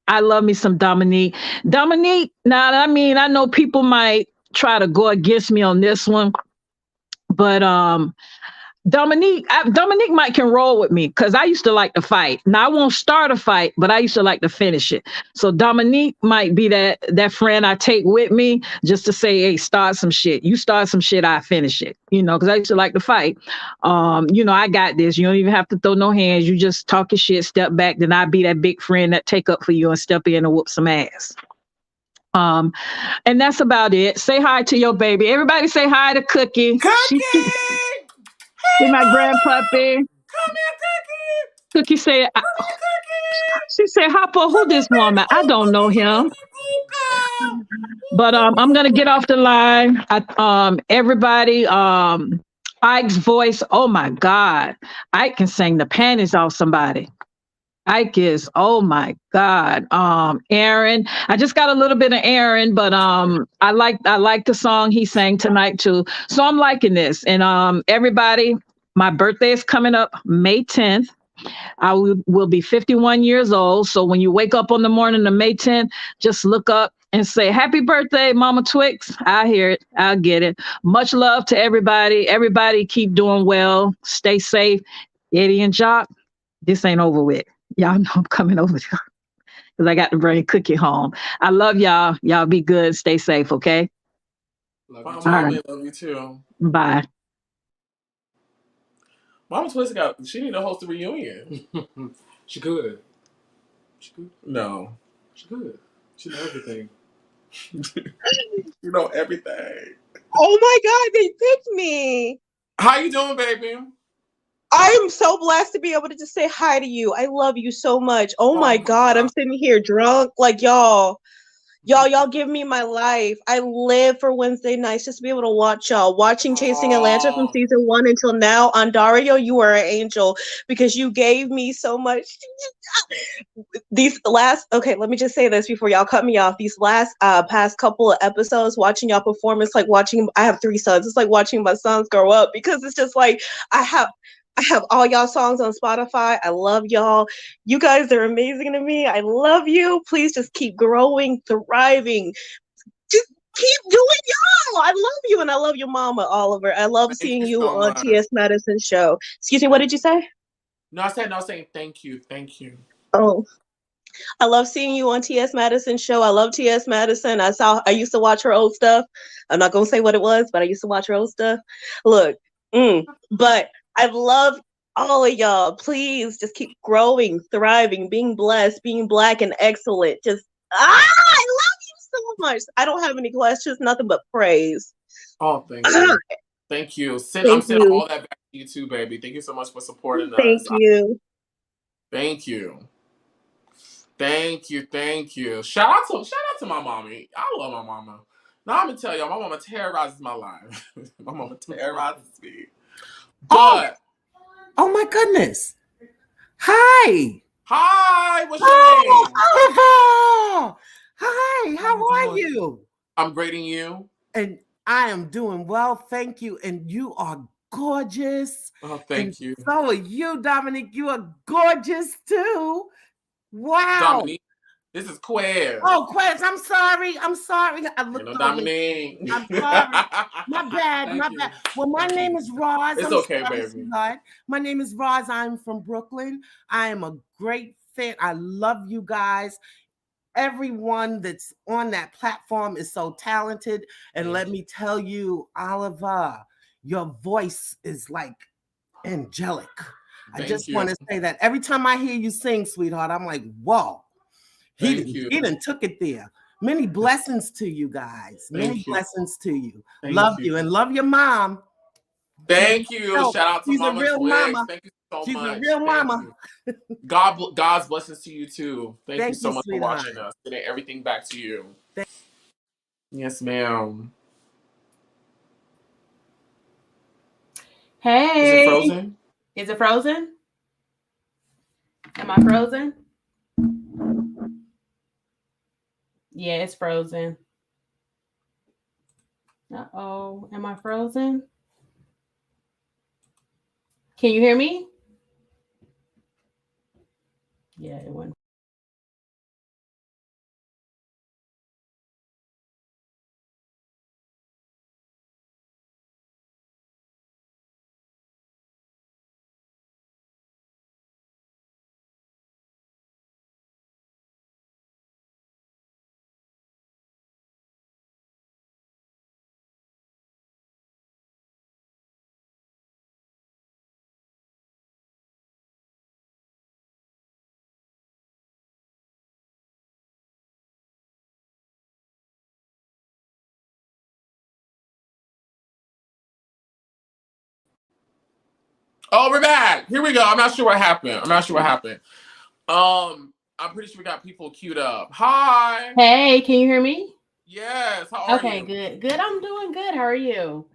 I love me some Dominique. Dominique, now I mean, I know people might try to go against me on this one, but Dominique might can roll with me because I used to like to fight. Now I won't start a fight, but I used to like to finish it. So Dominique might be that friend I take with me just to say, hey, start some shit. You start some shit, I finish it. Because I used to like to fight. I got this. You don't even have to throw no hands. You just talk your shit, step back, then I be that big friend that take up for you and step in and whoop some ass. And that's about it. Say hi to your baby. Everybody say hi to Cookie.
Cookie!
See
Hey,
my
mama!
grandpuppy.
Come here, Cookie!
Cookie said,
Come here, Cookie!
she said, Hopper, who
Come
this
here, baby
woman? I don't know him. But I'm gonna get off the line. Everybody, Ike's voice. Oh my God, Ike can sing the panties off somebody. Ike is, oh my God. Aaron. I just got a little bit of Aaron, but I like the song he sang tonight too. So I'm liking this. And everybody, my birthday is coming up May 10th. I will be 51 years old. So when you wake up on the morning of May 10th, just look up and say, happy birthday, Mama Twixt. I hear it. I'll get it. Much love to everybody. Everybody keep doing well. Stay safe. Eddie and Jock, this ain't over with. Y'all know I'm coming over there because I got to bring Cookie home. I love y'all. Y'all be good. Stay safe, okay?
Love you
Mama,
too.
All right.
love you too.
Bye.
Mama Twist she need to host a reunion.
She could.
No.
She could. She know everything.
You know everything.
Oh my God, they picked me.
How you doing, baby?
I'm so blessed to be able to just say hi to you. I love you so much. Oh my God, I'm sitting here drunk. Like y'all give me my life. I live for Wednesday nights just to be able to watch y'all. Watching Chasing Atlanta from season 1 until now. On Dario, you are an angel because you gave me so much. Let me just say this before y'all cut me off. These last past couple of episodes, watching y'all perform, it's like I have 3 sons. It's like watching my sons grow up because it's just like I have all y'all songs on Spotify. I love y'all. You guys are amazing to me. I love you. Please just keep growing, thriving. Just keep doing y'all. I love you, and I love your mama, Oliver. I love seeing you
so
on
much.
T.S. Madison's show. Excuse me, what did you say?
No, I was saying thank you. Thank you.
Oh, I love seeing you on T.S. Madison's show. I love T.S. Madison. I used to watch her old stuff. I'm not gonna say what it was, but I used to watch her old stuff. Look, but I love all of y'all. Please just keep growing, thriving, being blessed, being Black and excellent. I love you so much. I don't have any questions, nothing but praise.
Oh, thank you. Thank you. I'm sending all that back to you too, baby. Thank you so much for supporting us.
Thank you.
Thank you. Thank you. Thank you. Shout out to my mommy. I love my mama. Now I'm gonna tell y'all, my mama terrorizes my life. My mama terrorizes me. But
oh my goodness. Hi.
Hi, what's your name?
Oliver. Hi, how are you?
I'm greeting you.
And I am doing well, thank you. And you are gorgeous.
Oh, thank you.
So are you, Dominique. You are gorgeous too. Wow.
Dominique, this is Quez.
Oh, Quez, I'm sorry. I looked over.
Dominique.
I'm sorry. My bad. Well, my name is Roz.
It's okay, baby.
Sweetheart. My name is Roz. I'm from Brooklyn. I am a great fan. I love you guys. Everyone that's on that platform is so talented. And let me tell you, Oliver, your voice is like angelic. I just want to say that every time I hear you sing, sweetheart, I'm like, whoa. He done took it there. Many blessings to you guys. Many blessings to you. Love you and love your mom.
Thank you. Shout out to Mama
Twixt.
Mama. Thank you so much.
She's a real mama.
God's blessings to you too. Thank you so much
sweetheart.
for watching us. Sending everything back to you. Yes, ma'am.
Hey.
Is it frozen?
Is it frozen? Am I frozen? Yeah, it's frozen. Uh-oh. Am I frozen? Can you hear me?
Oh, we're back. Here we go. I'm not sure what happened. I'm pretty sure we got people queued up. Hi.
Hey, can you hear me?
Yes. How are
Okay,
you?
good. Good. I'm doing good. How are you?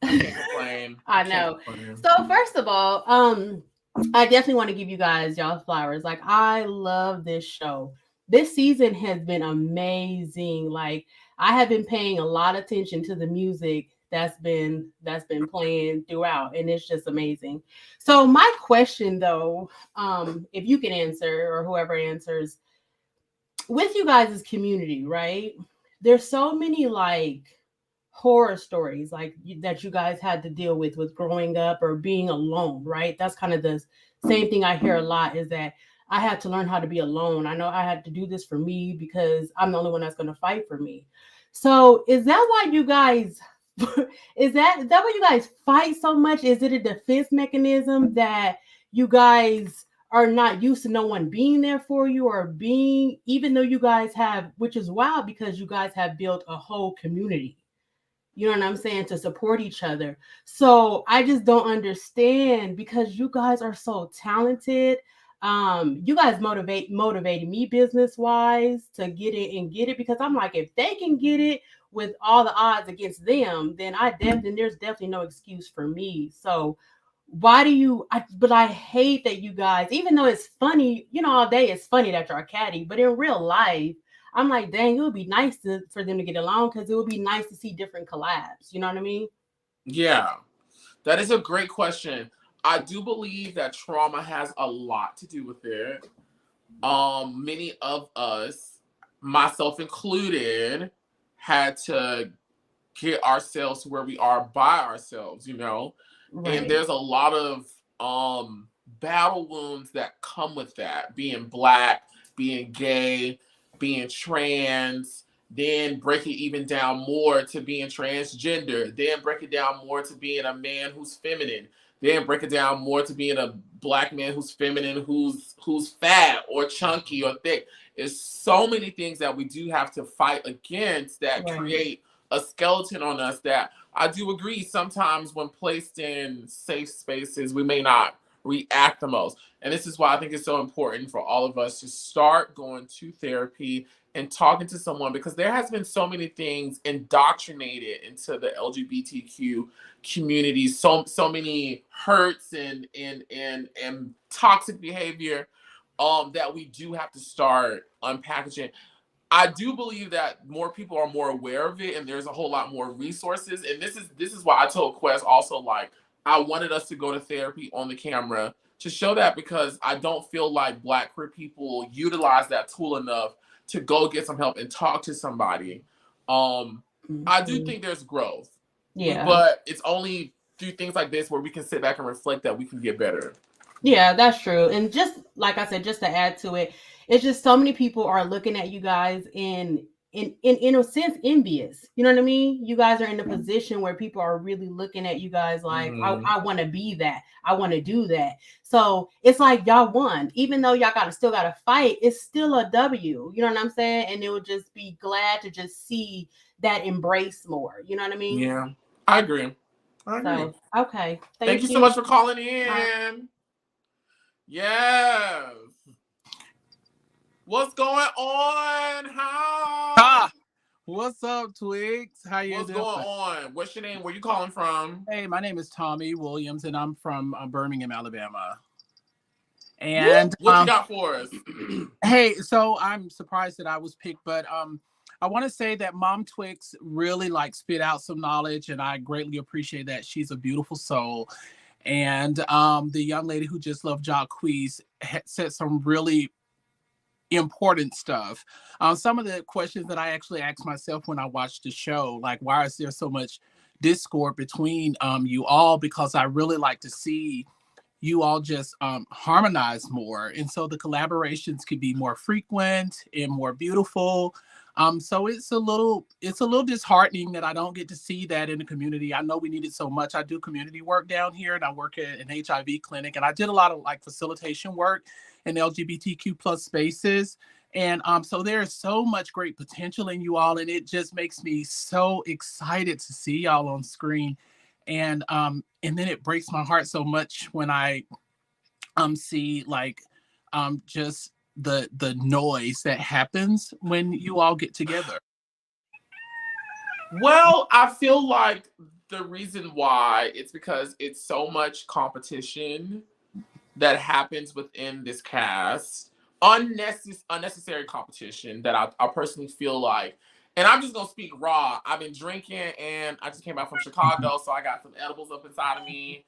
Can't complain.
I know. So first of all, I definitely want to give you guys y'all flowers. Like, I love this show. This season has been amazing. Like, I have been paying a lot of attention to the music that's been playing throughout, and it's just amazing. So my question though, if you can answer or whoever answers, with you guys' community, right? There's so many like horror stories that you guys had to deal with growing up or being alone, right? That's kind of the same thing I hear a lot, is that I had to learn how to be alone. I know I had to do this for me because I'm the only one that's going to fight for me. So is that why you guys is that why you guys fight so much? Is it a defense mechanism that you guys are not used to no one being there for you, or being, even though you guys have, which is wild because you guys have built a whole community, you know what I'm saying, to support each other. So I just don't understand, because you guys are so talented. You guys motivated me business wise to get it, because I'm like, if they can get it with all the odds against them, then there's definitely no excuse for me. So why do you, but I hate that you guys, even though it's funny, all day it's funny that you're catty, but in real life, I'm like, dang, it would be nice for them to get along, because it would be nice to see different collabs. You know what I mean?
Yeah, that is a great question. I do believe that trauma has a lot to do with it. Many of us, myself included, had to get ourselves to where we are by ourselves,
Right.
And there's a lot of battle wounds that come with that. Being Black, being gay, being trans, then break it even down more to being transgender, then break it down more to being a man who's feminine, then break it down more to being a Black man who's feminine, who's fat or chunky or thick. There's so many things that we do have to fight against that create a skeleton on us, that I do agree sometimes when placed in safe spaces, we may not react the most. And this is why I think it's so important for all of us to start going to therapy and talking to someone, because there has been so many things indoctrinated into the LGBTQ community, so many hurts and toxic behavior that we do have to start unpackaging. I do believe that more people are more aware of it, and there's a whole lot more resources. And this is why I told Quest also, like, I wanted us to go to therapy on the camera to show that, because I don't feel like Black queer people utilize that tool enough to go get some help and talk to somebody. I do think there's growth.
Yeah.
But it's only through things like this where we can sit back and reflect that we can get better.
Yeah, that's true. And just like I said, just to add to it, it's just so many people are looking at you guys in a sense envious. You know what I mean? You guys are in a position where people are really looking at you guys like, I want to be that. I want to do that. So it's like y'all won. Even though y'all still got to fight, it's still a W. You know what I'm saying? And it would just be glad to just see that embrace more. You know what I mean?
Yeah, I agree.
So, okay.
Thank you so much for calling in. Yes. What's going on? How?
What's up, Twixt? How you
What's
doing?
going on? What's your name? Where you calling from?
Hey, my name is Tommy Williams, and I'm from Birmingham, Alabama. And
what you got for us?
Hey, so I'm surprised that I was picked, but I want to say that Mom Twixt really spit out some knowledge, and I greatly appreciate that. She's a beautiful soul. And the young lady who just loved Jacquees said some really important stuff. Some of the questions that I actually asked myself when I watched the show, like, why is there so much discord between you all? Because I really like to see you all just harmonize more. And so the collaborations could be more frequent and more beautiful. So it's a little disheartening that I don't get to see that in the community. I know we need it so much. I do community work down here, and I work at an HIV clinic, and I did a lot of facilitation work in LGBTQ plus spaces. And so there's so much great potential in you all, and it just makes me so excited to see y'all on screen. And then it breaks my heart so much when I see like just the noise that happens when you all get together.
Well, I feel like the reason why it's because it's so much competition that happens within this cast. Unnecessary competition that I personally feel like, and I'm just gonna speak raw. I've been drinking and I just came back from Chicago, so I got some edibles up inside of me.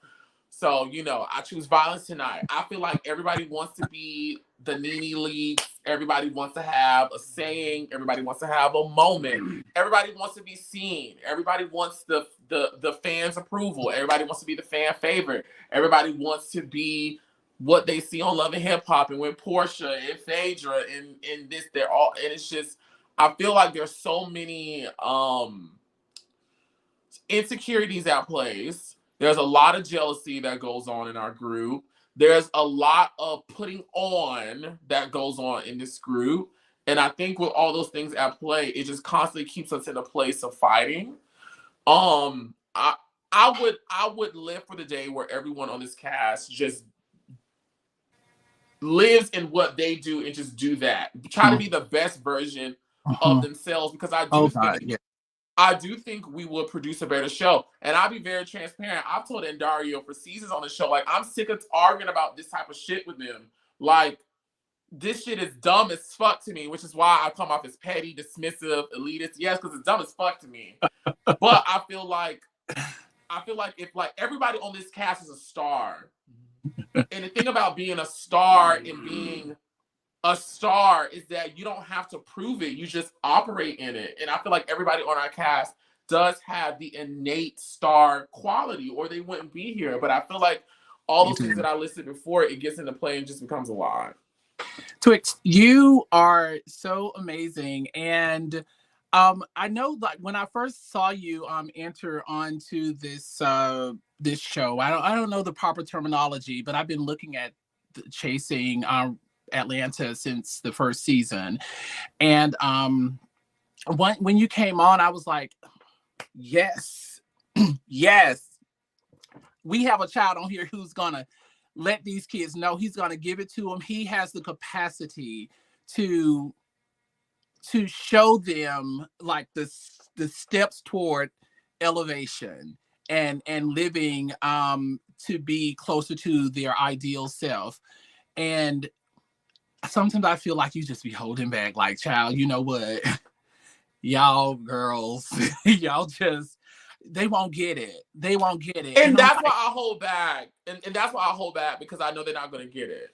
So, you know, I choose violence tonight. I feel like everybody wants to be the Nene Leaks. Everybody wants to have a saying. Everybody wants to have a moment. Everybody wants to be seen. Everybody wants the fans' approval. Everybody wants to be the fan favorite. Everybody wants to be what they see on Love and Hip Hop and with Portia and Phaedra and this, they're all, and it's just, I feel like there's so many insecurities at place. There's a lot of jealousy that goes on in our group. There's a lot of putting on that goes on in this group. And I think with all those things at play, it just constantly keeps us in a place of fighting. I would live for the day where everyone on this cast just lives in what they do and just do that. Try to be the best version of themselves, because I do think we will produce a better show. And I'll be very transparent. I've told Endario for seasons on the show, like, I'm sick of arguing about this type of shit with them. Like, this shit is dumb as fuck to me, which is why I come off as petty, dismissive, elitist. Yes, because it's dumb as fuck to me. But I feel like if like everybody on this cast is a star, and the thing about being a star and being a star is that you don't have to prove it. You just operate in it. And I feel like everybody on our cast does have the innate star quality, or they wouldn't be here. But I feel like all those things that I listed before, it gets into play and just becomes a lot.
Twixt, you are so amazing. And I know, like, when I first saw you enter onto this this show, I don't know the proper terminology, but I've been looking at Chasing Atlanta since the first season. And when you came on, I was like, yes, yes, we have a child on here who's gonna let these kids know. He's gonna give it to them. He has the capacity to show them like the steps toward elevation and living to be closer to their ideal self. And sometimes I feel like you just be holding back, like, child, you know what? Y'all girls, y'all just, they won't get it. They won't get it.
And that's why I hold back. And that's why I hold back, because I know they're not going to get it.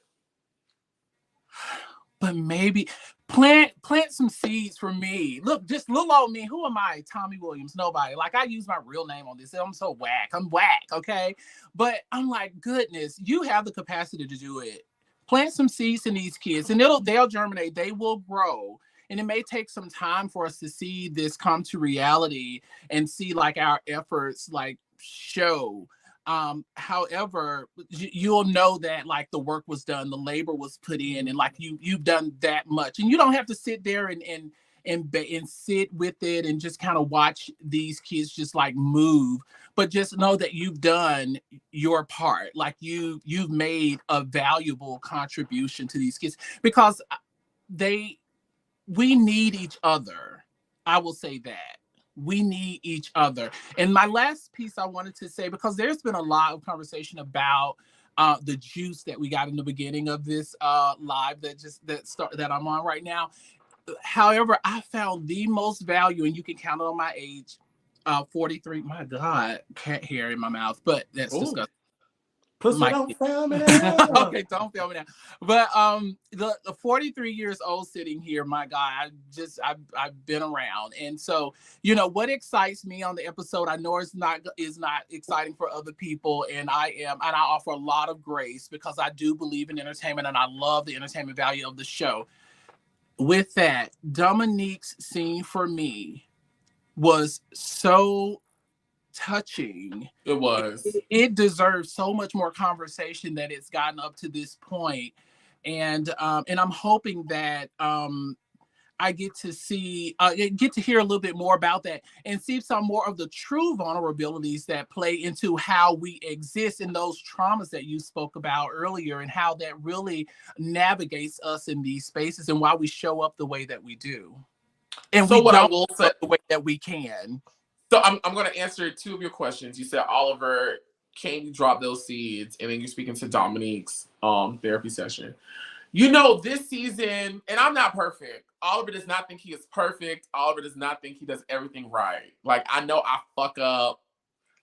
But maybe plant some seeds for me. Look, just little old me. Who am I? Tommy Williams. Nobody. Like, I use my real name on this. I'm so whack. I'm whack, okay? But I'm like, goodness, you have the capacity to do it. Plant some seeds in these kids, and they'll germinate. They will grow. And it may take some time for us to see this come to reality and see like our efforts like show. However, you'll know that like the work was done, the labor was put in, and like you've done that much, and you don't have to sit there and sit with it and just kind of watch these kids just like move, but just know that you've done your part. Like you've made a valuable contribution to these kids, because we need each other. I will say that. We need each other. And my last piece I wanted to say, because there's been a lot of conversation about the juice that we got in the beginning of this live that I'm on right now. However, I found the most value, and you can count it on my age, 43. My God, cat hair in my mouth, but that's disgusting.
Don't film me now.
Okay, don't film me now. But the 43 years old sitting here, my God, I've been around, and so you know what excites me on the episode. I know is not exciting for other people, and I offer a lot of grace because I do believe in entertainment, and I love the entertainment value of the show. With that, Dominique's scene for me was so touching.
It was.
It deserves so much more conversation that it's gotten up to this point. And I'm hoping that I I get to see, get to hear a little bit more about that and see some more of the true vulnerabilities that play into how we exist in those traumas that you spoke about earlier, and how that really navigates us in these spaces and why we show up the way that we do. And
So
we
what
don't
I will
show
say,
up the way that we can.
so I'm going to answer 2 of your questions. You said, Oliver, can you drop those seeds? And then you're speaking to Dominique's therapy session. You know, this season, and I'm not perfect. Oliver does not think he is perfect. Oliver does not think he does everything right. Like, I know I fuck up.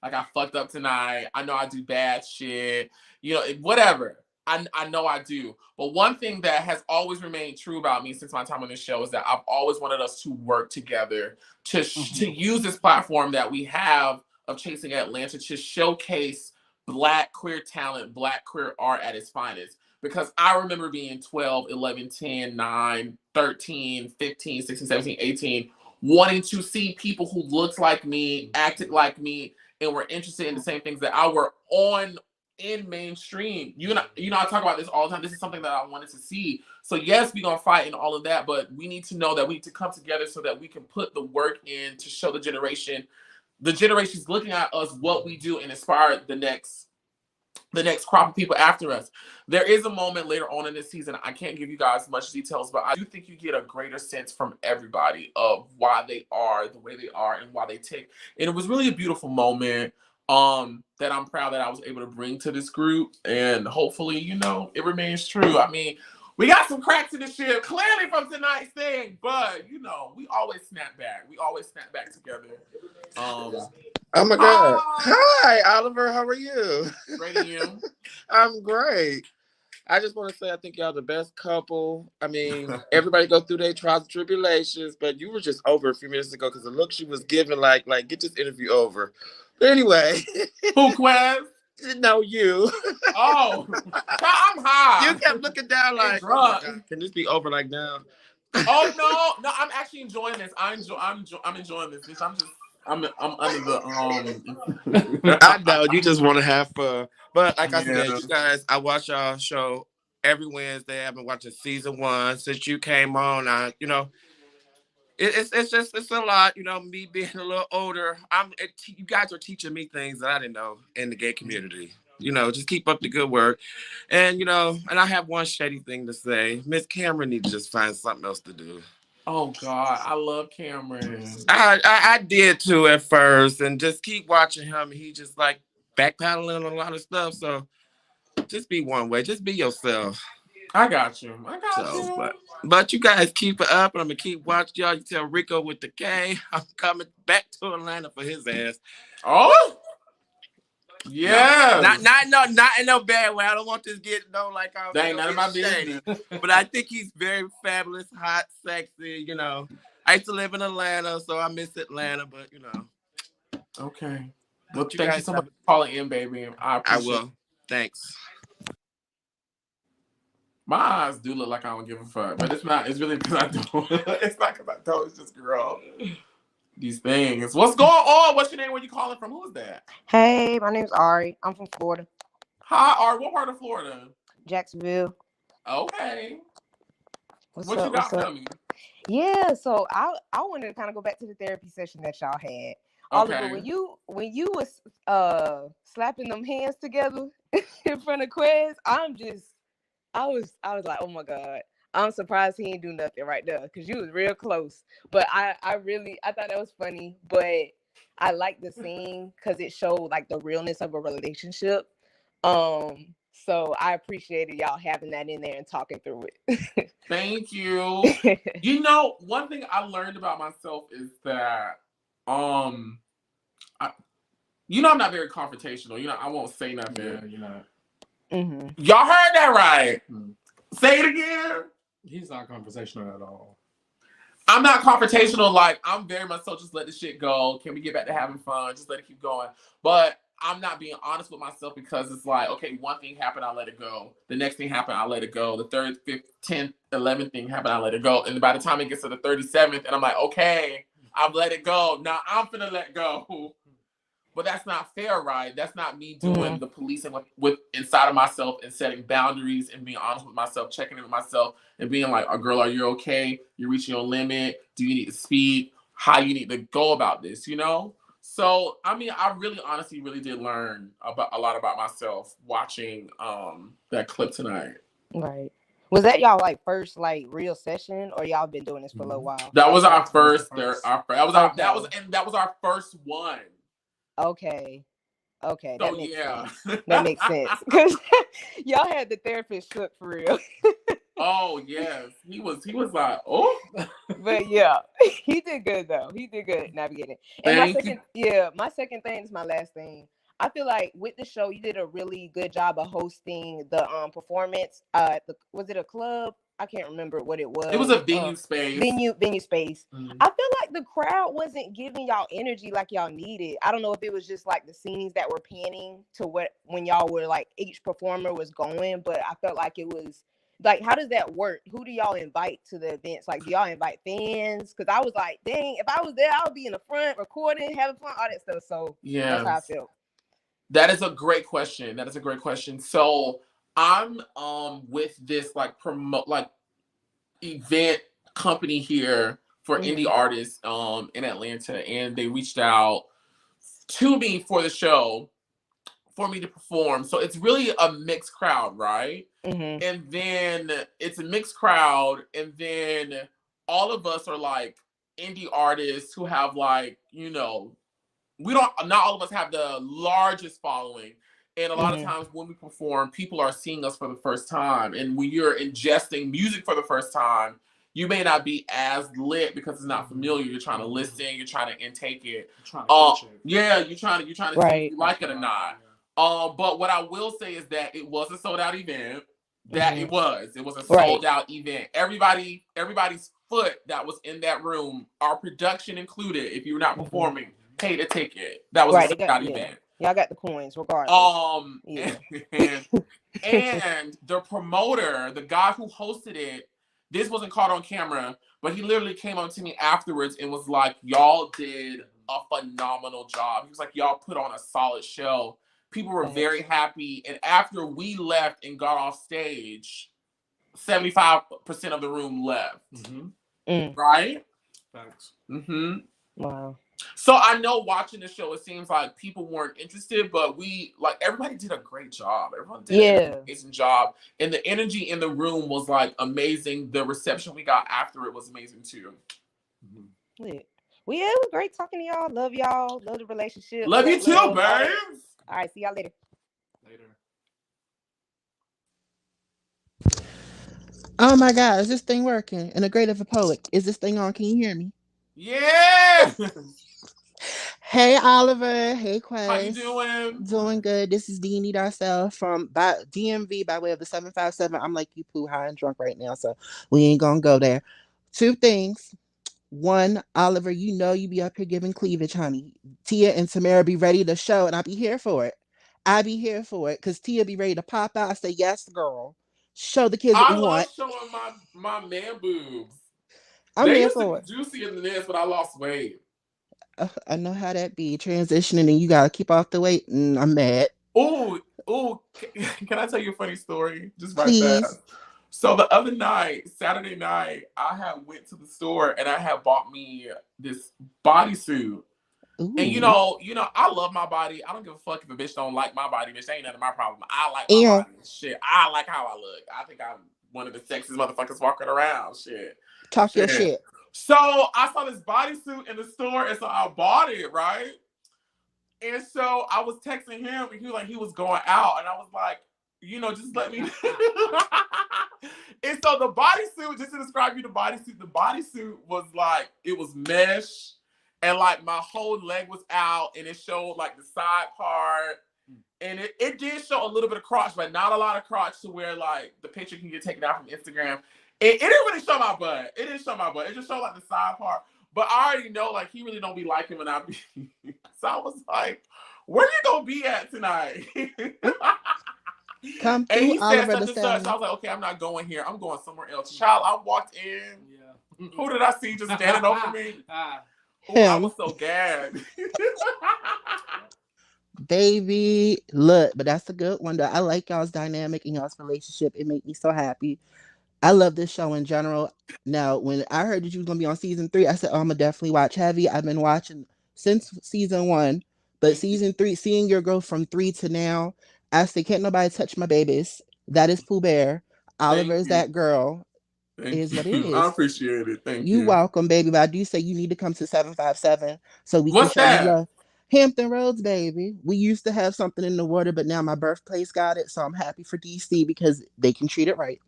Like, I fucked up tonight. I know I do bad shit. You know, whatever. I know I do. But one thing that has always remained true about me since my time on this show is that I've always wanted us to work together to use this platform that we have of Chasing Atlanta to showcase Black queer talent, Black queer art at its finest. Because I remember being 12, 11, 10, 9, 13, 15, 16, 17, 18, wanting to see people who looked like me, acted like me, and were interested in the same things that I were on in mainstream. You know, I talk about this all the time. This is something that I wanted to see. So yes, we're gonna fight and all of that, but we need to know that we need to come together so that we can put the work in to show the generations looking at us what we do and inspire the next crop of people after us. There is a moment later on in this season, I can't give you guys much details, but I do think you get a greater sense from everybody of why they are the way they are and why they take. And it was really a beautiful moment that I'm proud that I was able to bring to this group. And hopefully, you know, it remains true. I mean, we got some cracks in the ship, clearly from tonight's thing, but you know, we always snap back. We always snap back together.
Oh my God. Hi, Oliver. How are you?
Great, and you?
I'm great. I just want to say I think y'all the best couple. I mean, everybody go through their trials and tribulations, but you were just over a few minutes ago because the look she was giving, like get this interview over. But anyway.
Who, Quez?
No, you.
Oh, I'm high.
You kept looking down like, oh my God, can this be over like now?
Oh no, I'm actually enjoying this. I'm enjoying this. Bitch, I'm under the
I know you just want to have fun, but like I said, you guys, I watch y'all show every Wednesday. I've been watching season 1 since you came on. You know, it's a lot. You know, me being a little older, you guys are teaching me things that I didn't know in the gay community. You know, just keep up the good work, and you know, and I have one shady thing to say. Miss Cameron needs to just find something else to do.
Oh God, I love Cameron.
I did too at first, and just keep watching him. He just like backpedaling on a lot of stuff. So just be one way. Just be yourself.
I got you. You.
But you guys keep it up, and I'm gonna keep watching y'all. You tell Riko with the K, I'm coming back to Atlanta for his ass.
Oh. Yeah.
Not in no bad way. I don't want this getting like I'm
that ain't none of my business.
But I think he's very fabulous, hot, sexy. You know, I used to live in Atlanta, so I miss Atlanta. But you know,
okay. Well, thank you so much for calling in, baby. I will.
Thanks.
My eyes do look like I don't give a fuck, but it's not. It's really because I don't. It's not because I don't. It's just girl. These things. What's going on? What's your name? Where you calling from? Who is that?
Hey, my name's Ari. I'm from Florida.
Hi, Ari. What part of Florida?
Jacksonville.
Okay.
What
you got for me?
Yeah, so I wanted to kind of go back to the therapy session that y'all had. Oliver, when you was slapping them hands together in front of Quez, I was like, oh my God. I'm surprised he didn't do nothing right there because you was real close. But I thought that was funny. But I liked the scene because it showed like the realness of a relationship. So I appreciated y'all having that in there and talking through it.
Thank you. You know, one thing I learned about myself is that I'm not very confrontational. You know, I won't say nothing.
Yeah, you're not.
Mm-hmm.
Y'all heard that right? Mm-hmm. Say it again.
He's not conversational at all.
I'm not confrontational. Like, I'm very much so just let the shit go. Can we get back to having fun? Just let it keep going. But I'm not being honest with myself because it's like, okay, one thing happened, I let it go. The next thing happened, I let it go. The 3rd, 5th, 10th, 11th thing happened, I let it go. And by the time it gets to the 37th, and I'm like, okay, I've let it go. Now I'm finna let go. but that's not fair, right? That's not me doing the policing with inside of myself and setting boundaries and being honest with myself, checking in with myself and being like, oh, girl, are you okay? You're reaching your limit. Do you need to speak? How you need to go about this, you know? So, I mean, I really honestly really did learn about a lot about myself watching that clip tonight.
Right. Was that y'all like first like real session, or y'all been doing this for a little while?
That was our first. That was our first one.
Okay. Okay,
So
that makes
yeah,
sense. That makes sense because y'all had the therapist shook for real.
Oh yes, he was like, oh,
But yeah, he did good though. He did good navigating. And my second thing is my last thing. I feel like with the show, you did a really good job of hosting the performance. Was it a club? I can't remember what it was.
It was a venue space.
Venue space.
Mm-hmm.
I feel like the crowd wasn't giving y'all energy like y'all needed. I don't know if it was just like the scenes that were panning to when y'all were like each performer was going, but I felt like it was like, how does that work? Who do y'all invite to the events? Like, do y'all invite fans? Because I was like, dang, if I was there, I would be in the front recording, having fun, all that stuff. So
yeah,
that's how I felt.
That is a great question. So I'm with this like event company here for indie artists in Atlanta, and they reached out to me for the show for me to perform. So it's really a mixed crowd, right? And then it's a mixed crowd, and then all of us are like indie artists who have like, you know, not all of us have the largest following. And a lot of times when we perform, people are seeing us for the first time. And when you're ingesting music for the first time, you may not be as lit because it's not familiar. You're trying to listen, you're trying to intake it. Yeah, you're trying to see if you like it or not. But what I will say is that it was a sold out event. It was a sold out event. Everybody's foot that was in that room, our production included, if you were not performing, paid a ticket. That was a sold out event.
Y'all got the coins regardless.
And the promoter, the guy who hosted it, this wasn't caught on camera, but he literally came on to me afterwards and was like, y'all did a phenomenal job. He was like, y'all put on a solid show. People were very happy. And after we left and got off stage, 75% of the room left. Right?
Thanks.
Wow.
So I know watching the show, it seems like people weren't interested, but everybody did a great job. Everyone did an amazing job. And the energy in the room was like amazing. The reception we got after it was amazing too.
Well, yeah, it was great talking to y'all. Love y'all. Love the relationship.
Love you too, babes.
All right, see y'all later.
Oh my God, is this thing working? And a great of a poet. Is this thing on? Can you hear me?
Yeah.
Hey Oliver. Hey Quest.
How you doing?
Doing good. This is Deanie Darcel from DMV by way of the 757. I'm like you poo high and drunk right now, so we ain't gonna go there. Two things. One, Oliver, you know you be up here giving cleavage, honey. Tia and Tamara be ready to show, and I'll be here for it. I be here for it, because Tia be ready to pop out and say, yes, girl. Show the kids what we want.
I love showing my man boobs.
I'm
they
here
used
for
to be juicier than this, but I lost weight.
I know how that be. Transitioning and you got to keep off the weight. I'm mad.
Oh, can I tell you a funny story? Just right
Please.
fast. So the other night, Saturday night, I had went to the store and I had bought me this bodysuit.
Ooh.
And you know, I love my body. I don't give a fuck if a bitch don't like my body. Bitch, ain't none of my problem. I like my body. Shit, I like how I look. I think I'm one of the sexiest motherfuckers walking around. Shit.
Talk your shit.
So I saw this bodysuit in the store, and so I bought it, right? And so I was texting him, and he was going out, and I was like, just let me. And so the bodysuit, just to describe you the bodysuit was like, it was mesh, and like my whole leg was out, and it showed like the side part, and it did show a little bit of crotch, but not a lot of crotch to where like the picture can get taken out from Instagram. It didn't really show my butt. It didn't show my butt. It just showed like the side part. But I already know like he really don't be liking when I be. So I was like, where you gonna be at tonight?
Come
and he
through, Oliver
said such
the
and such. I was like, okay, I'm not going here. I'm going somewhere else. Child, I walked in. Yeah. Who did I see just standing over me? I was so gagged.
Baby, look, but that's a good one though. I like y'all's dynamic and y'all's relationship. It made me so happy. I love this show in general. Now, when I heard that you was gonna be on season 3, I said, "Oh, I'm gonna definitely watch Heavy." I've been watching since season 1, but season 3, seeing your growth from 3 to now, I say, "Can't nobody touch my babies." That is Pooh Bear. Oliver is that girl. Is what it
I
is.
appreciate it. Thank
You
you.
welcome, baby. But I do say you need to come to 757 so we
What's
can show you
that?
love. Hampton Roads, baby. We used to have something in the water, but now my birthplace got it, so I'm happy for DC because they can treat it right.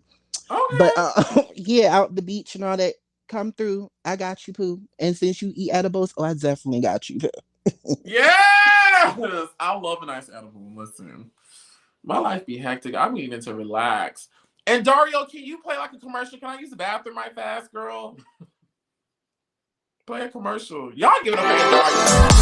Okay.
But yeah, out the beach and all that. Come through. I got you, Pooh. And since you eat edibles, I definitely got you.
Yes! I love a nice edible. Listen, my life be hectic. I'm needing to relax. And Dario, can you play like a commercial? Can I use the bathroom right fast, girl? Play a commercial. Y'all give it up for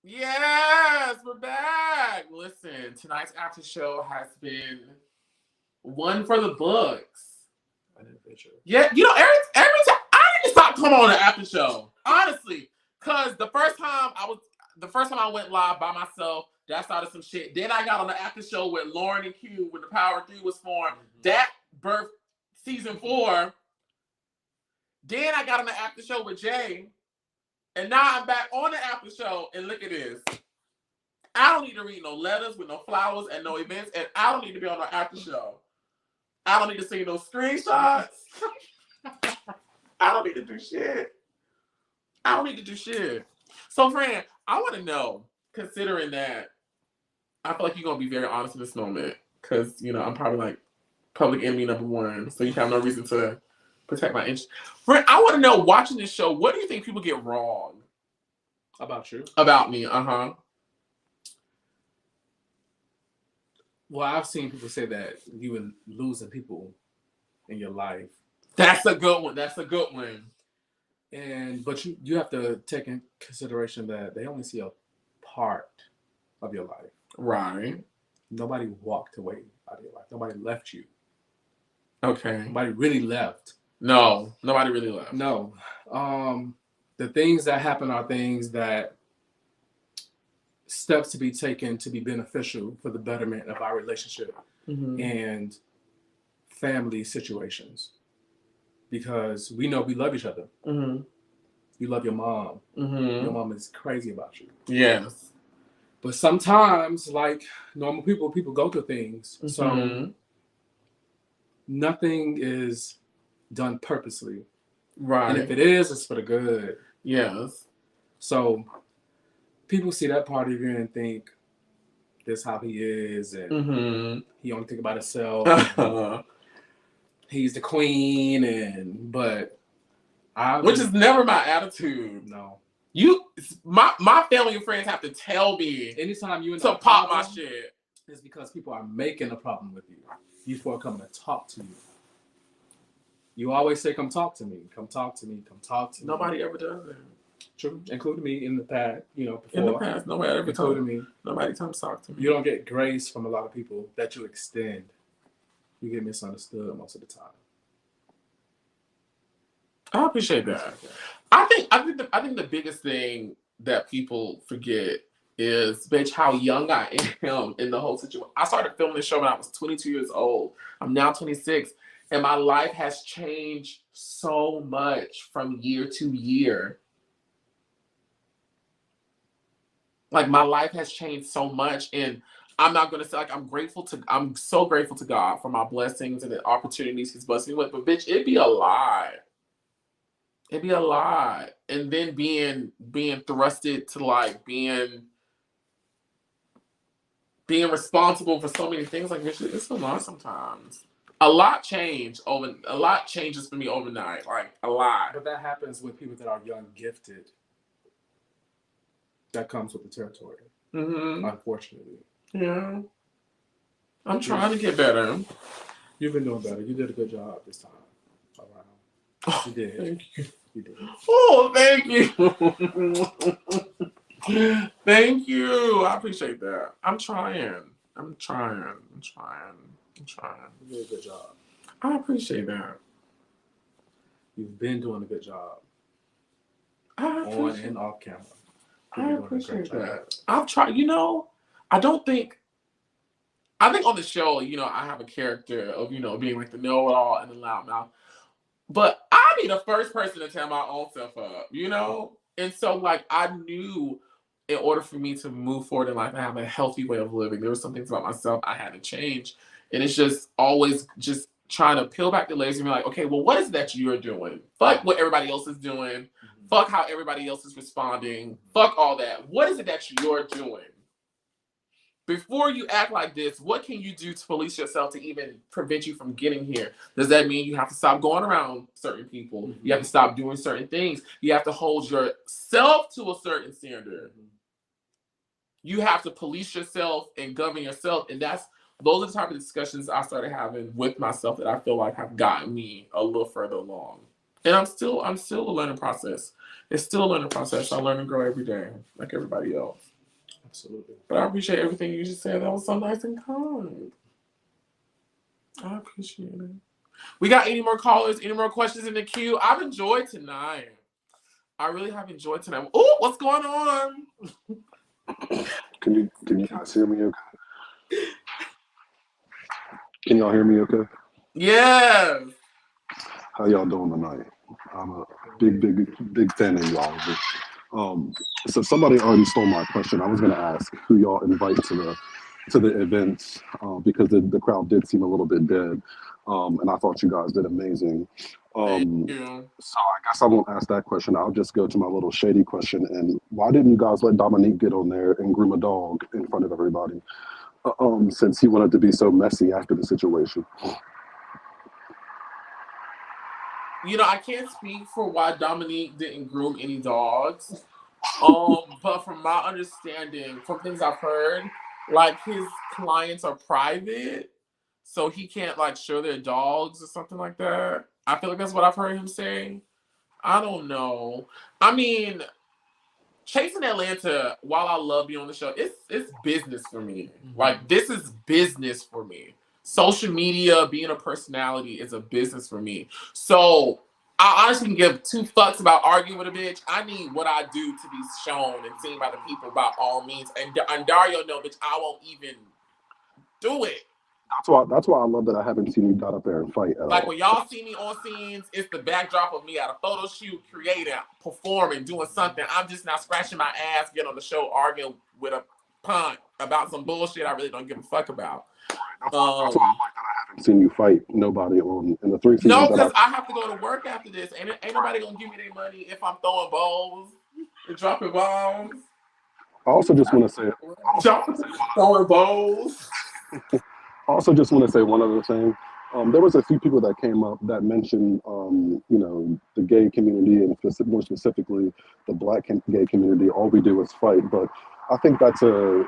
Yes, we're back. Listen, tonight's after show has been one for the books. Yeah, you know, every time I need to stop coming on the after show. Honestly. Cause the first time I went live by myself, that started some shit. Then I got on the after show with Lauren and Q when the Power 3 was formed. That birthed season 4. Then I got on the after show with Jay. And now I'm back on the after show, and look at this. I don't need to read no letters with no flowers and no events, and I don't need to be on the after show. I don't need to see no screenshots. I don't need to do shit. I don't need to do shit. So, friend, I want to know, considering that, I feel like you're going to be very honest in this moment, because, you know, I'm probably like public enemy number 1, so you have no reason to protect my interest. Friend, I want to know, watching this show, what do you think people get wrong?
About you?
About me, uh-huh.
Well, I've seen people say that you were losing people in your life.
That's a good one. That's a good one.
But you have to take in consideration that they only see a part of your life.
Right.
Nobody walked away out of your life. Nobody left you.
Okay.
Nobody really left.
No, nobody really left.
No. The things that happen are things that steps to be taken to be beneficial for the betterment of our relationship and family situations. Because we know we love each other. You love your mom. Your mom is crazy about you.
Yes.
But sometimes, like normal people go through things. So nothing is done purposely.
Right.
And if it is, it's for the good.
Yes.
So people see that part of you and think this how he is, and he only think about himself. He's the queen, but
which is never my attitude.
No.
My family and friends have to tell me
anytime you
to pop my shit.
It's because people are making a problem with you before coming to talk to you. You always say, "Come talk to me. Come talk to me. Come talk to me."
Nobody ever does that.
True, including me in the past. Before.
In the past, nobody ever
told
told
me.
Nobody comes talk to me.
You don't get grace from a lot of people that you extend. You get misunderstood most of the time.
I appreciate that. I think the biggest thing that people forget is, bitch, how young I am in the whole situation. I started filming this show when I was 22 years old. I'm now 26, and my life has changed so much from year to year. Like, my life has changed so much, and I'm not gonna say, like, I'm so grateful to God for my blessings and the opportunities He's blessed me with. But bitch, it'd be a lie. It'd be a lot. And then being thrusted to like being responsible for so many things, like it's a lot sometimes. A lot changes for me overnight. Like a lot.
But that happens with people that are young, gifted. That comes with the territory. Unfortunately.
Yeah. I'm trying to get better.
You've been doing better. You did a good job this time around. You did.
Thank you.
You did.
Oh, thank you. Thank you. I appreciate that. I'm trying. You
did a good job.
I appreciate that.
You've been doing a good job.
On
and off camera.
I appreciate that. I've tried, I think on the show, I have a character of, being like the know-it-all and the loudmouth. But I'd be the first person to tear my own self up, And so, like, I knew in order for me to move forward in life and have a healthy way of living, there were some things about myself I had to change. And it's just always just trying to peel back the layers and be like, okay, well, what is that you're doing? Fuck what everybody else is doing. Fuck how everybody else is responding. Fuck all that. What is it that you're doing? Before you act like this, what can you do to police yourself to even prevent you from getting here? Does that mean you have to stop going around certain people? You have to stop doing certain things. You have to hold yourself to a certain standard. You have to police yourself and govern yourself. And those are the type of discussions I started having with myself that I feel like have gotten me a little further along. And I'm still a learning process. It's still a learning process. I learn and grow every day, like everybody else.
Absolutely.
But I appreciate everything you just said. That was so nice and kind. I appreciate it. We got any more callers, any more questions in the queue? I've enjoyed tonight. I really have enjoyed tonight. Oh, what's going on?
Can you guys hear me okay? Can y'all hear me okay?
Yes.
How y'all doing tonight? I'm a big fan of y'all. So somebody already stole my question. I was going to ask who y'all invite to the events because the crowd did seem a little bit dead, and I thought you guys did amazing.
Thank you.
So I guess I won't ask that question. I'll just go to my little shady question. And why didn't you guys let Dominique get on there and groom a dog in front of everybody? Since he wanted to be so messy after the situation.
I can't speak for why Dominique didn't groom any dogs. But from my understanding, from things I've heard, like his clients are private, so he can't like show their dogs or something like that. I feel like that's what I've heard him say. I don't know. I mean, Chasing Atlanta, while I love being on the show, it's business for me. Like, this is business for me. Social media, being a personality is a business for me. So I honestly can give two fucks about arguing with a bitch. I need what I do to be shown and seen by the people by all means. And Dario know, bitch, I won't even do it.
That's why I love that I haven't seen you got up there and fight at all.
Like, when y'all see me on scenes, it's the backdrop of me at a photo shoot, creating, performing, doing something. I'm just not scratching my ass, getting on the show, arguing with a punt about some bullshit I really don't give a fuck about.
That's why I like that I haven't seen you fight nobody in the 3 seasons
No,
that
because I have to go to work after this. Ain't nobody gonna give me their money if I'm throwing balls and dropping bombs.
I also just want to say,
throwing balls.
I also just want to say one other thing. There was a few people that came up that mentioned, the gay community and more specifically the black gay community. All we do is fight, but I think that's a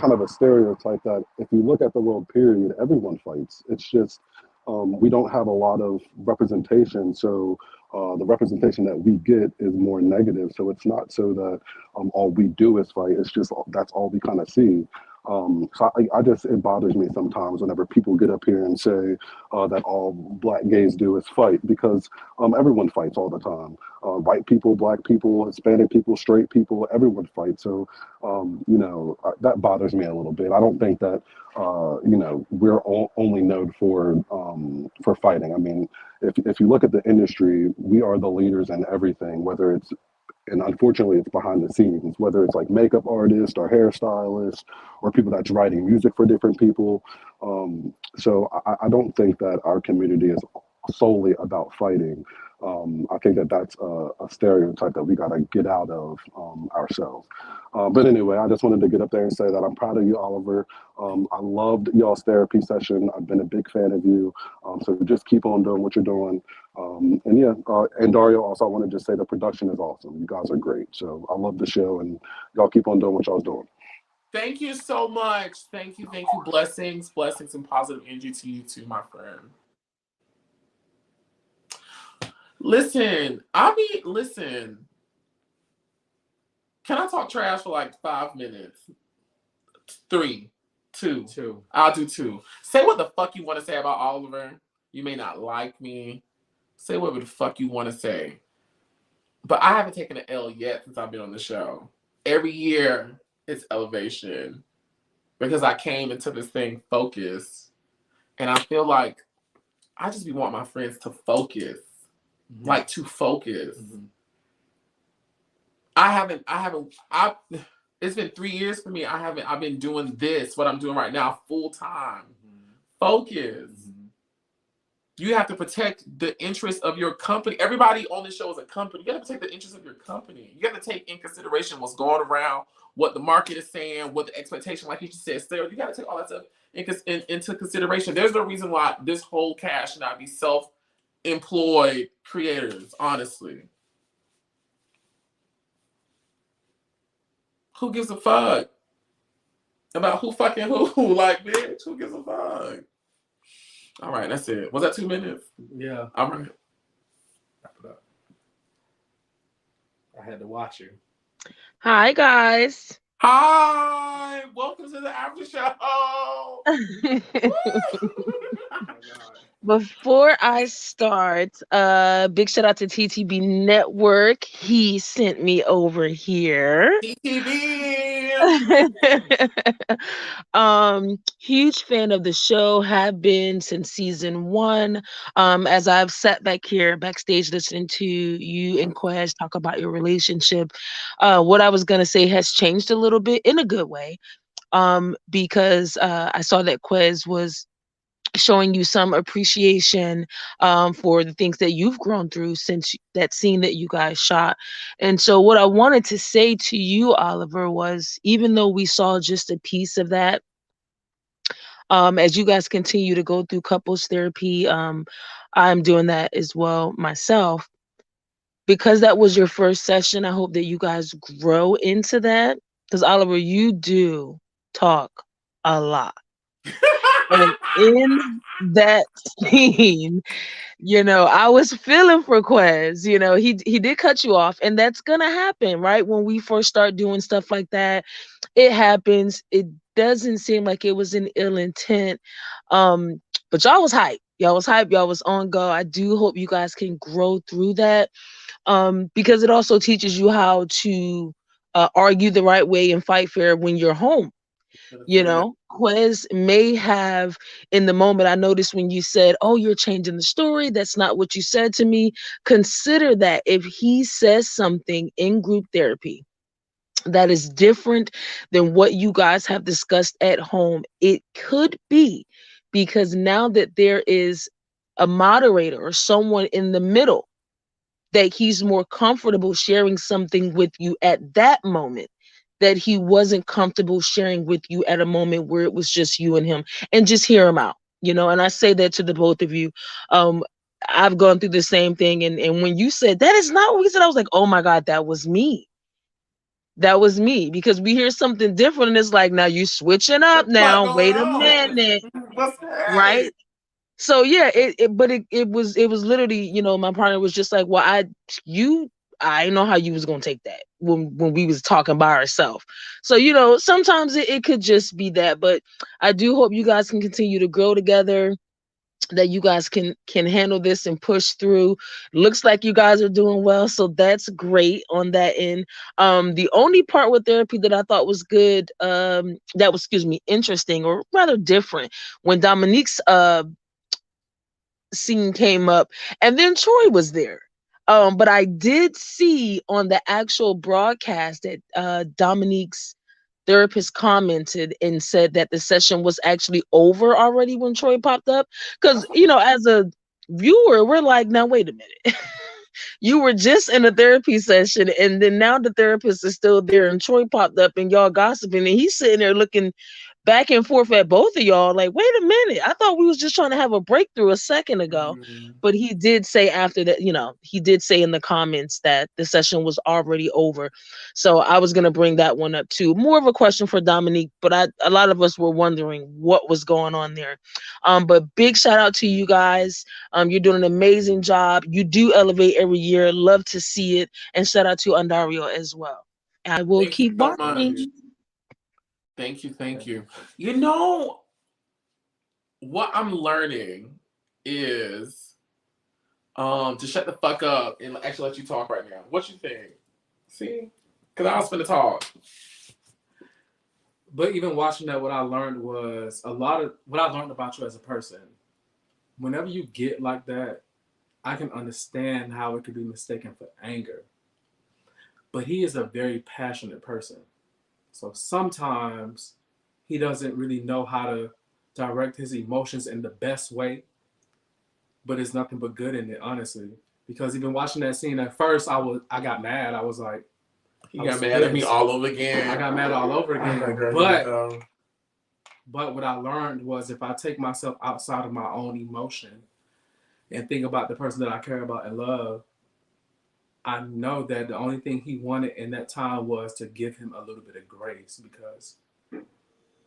kind of a stereotype that if you look at the world period, everyone fights. It's just we don't have a lot of representation, so the representation that we get is more negative. So it's not so that all we do is fight. It's just that's all we kind of see. So I just, it bothers me sometimes whenever people get up here and say that all black gays do is fight, because everyone fights all the time. White people, black people, Hispanic people, straight people, everyone fights. So, that bothers me a little bit. I don't think that, we're only known for fighting. I mean, if you look at the industry, we are the leaders in everything, whether it's, and unfortunately it's behind the scenes, whether it's like makeup artists or hairstylists or people that's writing music for different people. So I don't think that our community is solely about fighting. I think that that's a stereotype that we got to get out of ourselves. But anyway, I just wanted to get up there and say that I'm proud of you, Oliver. I loved y'all's therapy session. I've been a big fan of you. So just keep on doing what you're doing. And Dario, also, I want to just say the production is awesome. You guys are great. So I love the show, and y'all keep on doing what y'all's doing.
Thank you so much. Thank you. Blessings, and positive energy to you too, my friend. Listen. Can I talk trash for like 5 minutes? 3, 2. I'll do 2. Say what the fuck you want to say about Oliver. You may not like me. Say whatever the fuck you want to say. But I haven't taken an L yet since I've been on the show. Every year, it's elevation. Because I came into this thing focused. And I feel like I just want my friends to focus. Mm-hmm. Like, to focus. Mm-hmm. It's been 3 years for me. I've been doing this, what I'm doing right now, full time. Mm-hmm. Focus. Mm-hmm. You have to protect the interests of your company. Everybody on this show is a company. You got to protect the interests of your company. You got to take in consideration what's going around, what the market is saying, what the expectation, like you just said, Sarah, you got to take all that stuff into consideration. There's no reason why this whole cast should not be self-employed creators, honestly. Who gives a fuck about who fucking who? Like, bitch, who gives a fuck? All right, that's it. Was that 2 minutes?
Yeah.
All right.
Wrap it up. I had to watch you.
Hi, guys.
Hi. Welcome to the after show.
Before I start, big shout out to TTB Network. He sent me over here.
TTB.
Huge fan of the show, have been since season 1. As I've sat back here backstage listening to you and Quez talk about your relationship, what I was gonna say has changed a little bit in a good way. Because I saw that Quez was showing you some appreciation for the things that you've grown through since that scene that you guys shot. And so what I wanted to say to you, Oliver, was even though we saw just a piece of that, as you guys continue to go through couples therapy, I'm doing that as well myself. Because that was your first session, I hope that you guys grow into that. Because Oliver, you do talk a lot. And in that scene, I was feeling for Quez. He did cut you off, and that's gonna happen, right? When we first start doing stuff like that, it happens. It doesn't seem like it was an ill intent. But y'all was hype. Y'all was on go. I do hope you guys can grow through that. Because it also teaches you how to argue the right way and fight fair when you're home. Quez may have, in the moment, I noticed when you said, "Oh, you're changing the story. That's not what you said to me." Consider that if he says something in group therapy that is different than what you guys have discussed at home. It could be because now that there is a moderator or someone in the middle, that he's more comfortable sharing something with you at that moment that he wasn't comfortable sharing with you at a moment where it was just you and him, and just hear him out, and I say that to the both of you. I've gone through the same thing, and when you said that is not what we said, I was like, oh my God, that was me. That was me, because we hear something different and it's like, now you switching up now, wait a minute,
What's
right? So yeah, it was literally, my partner was just like, well, I know how you was gonna take that when we was talking by ourselves. So sometimes it could just be that, but I do hope you guys can continue to grow together, that you guys can handle this and push through. Looks like you guys are doing well, so that's great on that end. The only part with therapy that I thought was good, that was, interesting, or rather different, when Dominique's scene came up and then Troy was there. But I did see on the actual broadcast that Dominique's therapist commented and said that the session was actually over already when Troy popped up. Because, as a viewer, we're like, now, wait a minute. You were just in a therapy session, and then now the therapist is still there, and Troy popped up and y'all gossiping, and he's sitting there looking back and forth at both of y'all like, wait a minute, I thought we was just trying to have a breakthrough a second ago. But he did say after that, he did say in the comments that the session was already over. So I was going to bring that one up too. More of a question for Dominique, but a lot of us were wondering what was going on there. But big shout out to you guys. You're doing an amazing job. You do elevate every year. Love to see it. And shout out to Andario as well. I will keep watching.
Thank you. What I'm learning is to shut the fuck up and actually let you talk right now. What you think? See? Because I was finna talk.
But even watching that, what I learned was what I learned about you as a person. Whenever you get like that, I can understand how it could be mistaken for anger. But he is a very passionate person. So sometimes he doesn't really know how to direct his emotions in the best way. But it's nothing but good in it, honestly. Because even watching that scene at first, I got mad. I was like,
he got mad at me all over again.
I got mad all over again. But what I learned was, if I take myself outside of my own emotion and think about the person that I care about and love, I know that the only thing he wanted in that time was to give him a little bit of grace, because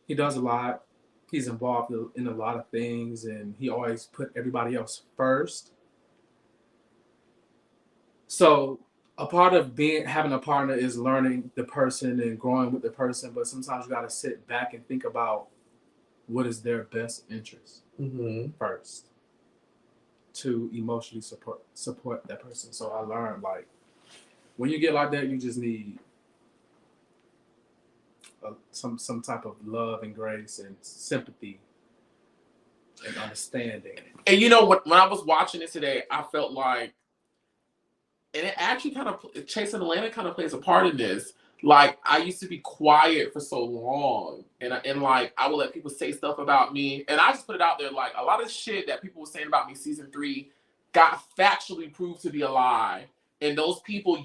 he does a lot. He's involved in a lot of things, and he always put everybody else first. So a part of having a partner is learning the person and growing with the person, but sometimes you got to sit back and think about what is their best interest first, to emotionally support that person. So I learned, like, when you get like that, you just need some type of love and grace and sympathy and understanding.
And when I was watching it today, I felt like, and it actually kind of, Chasing Atlanta kind of plays a part in this. Like, I used to be quiet for so long, and like, I would let people say stuff about me, and I just put it out there. Like, a lot of shit that people were saying about me season 3 got factually proved to be a lie. And those people,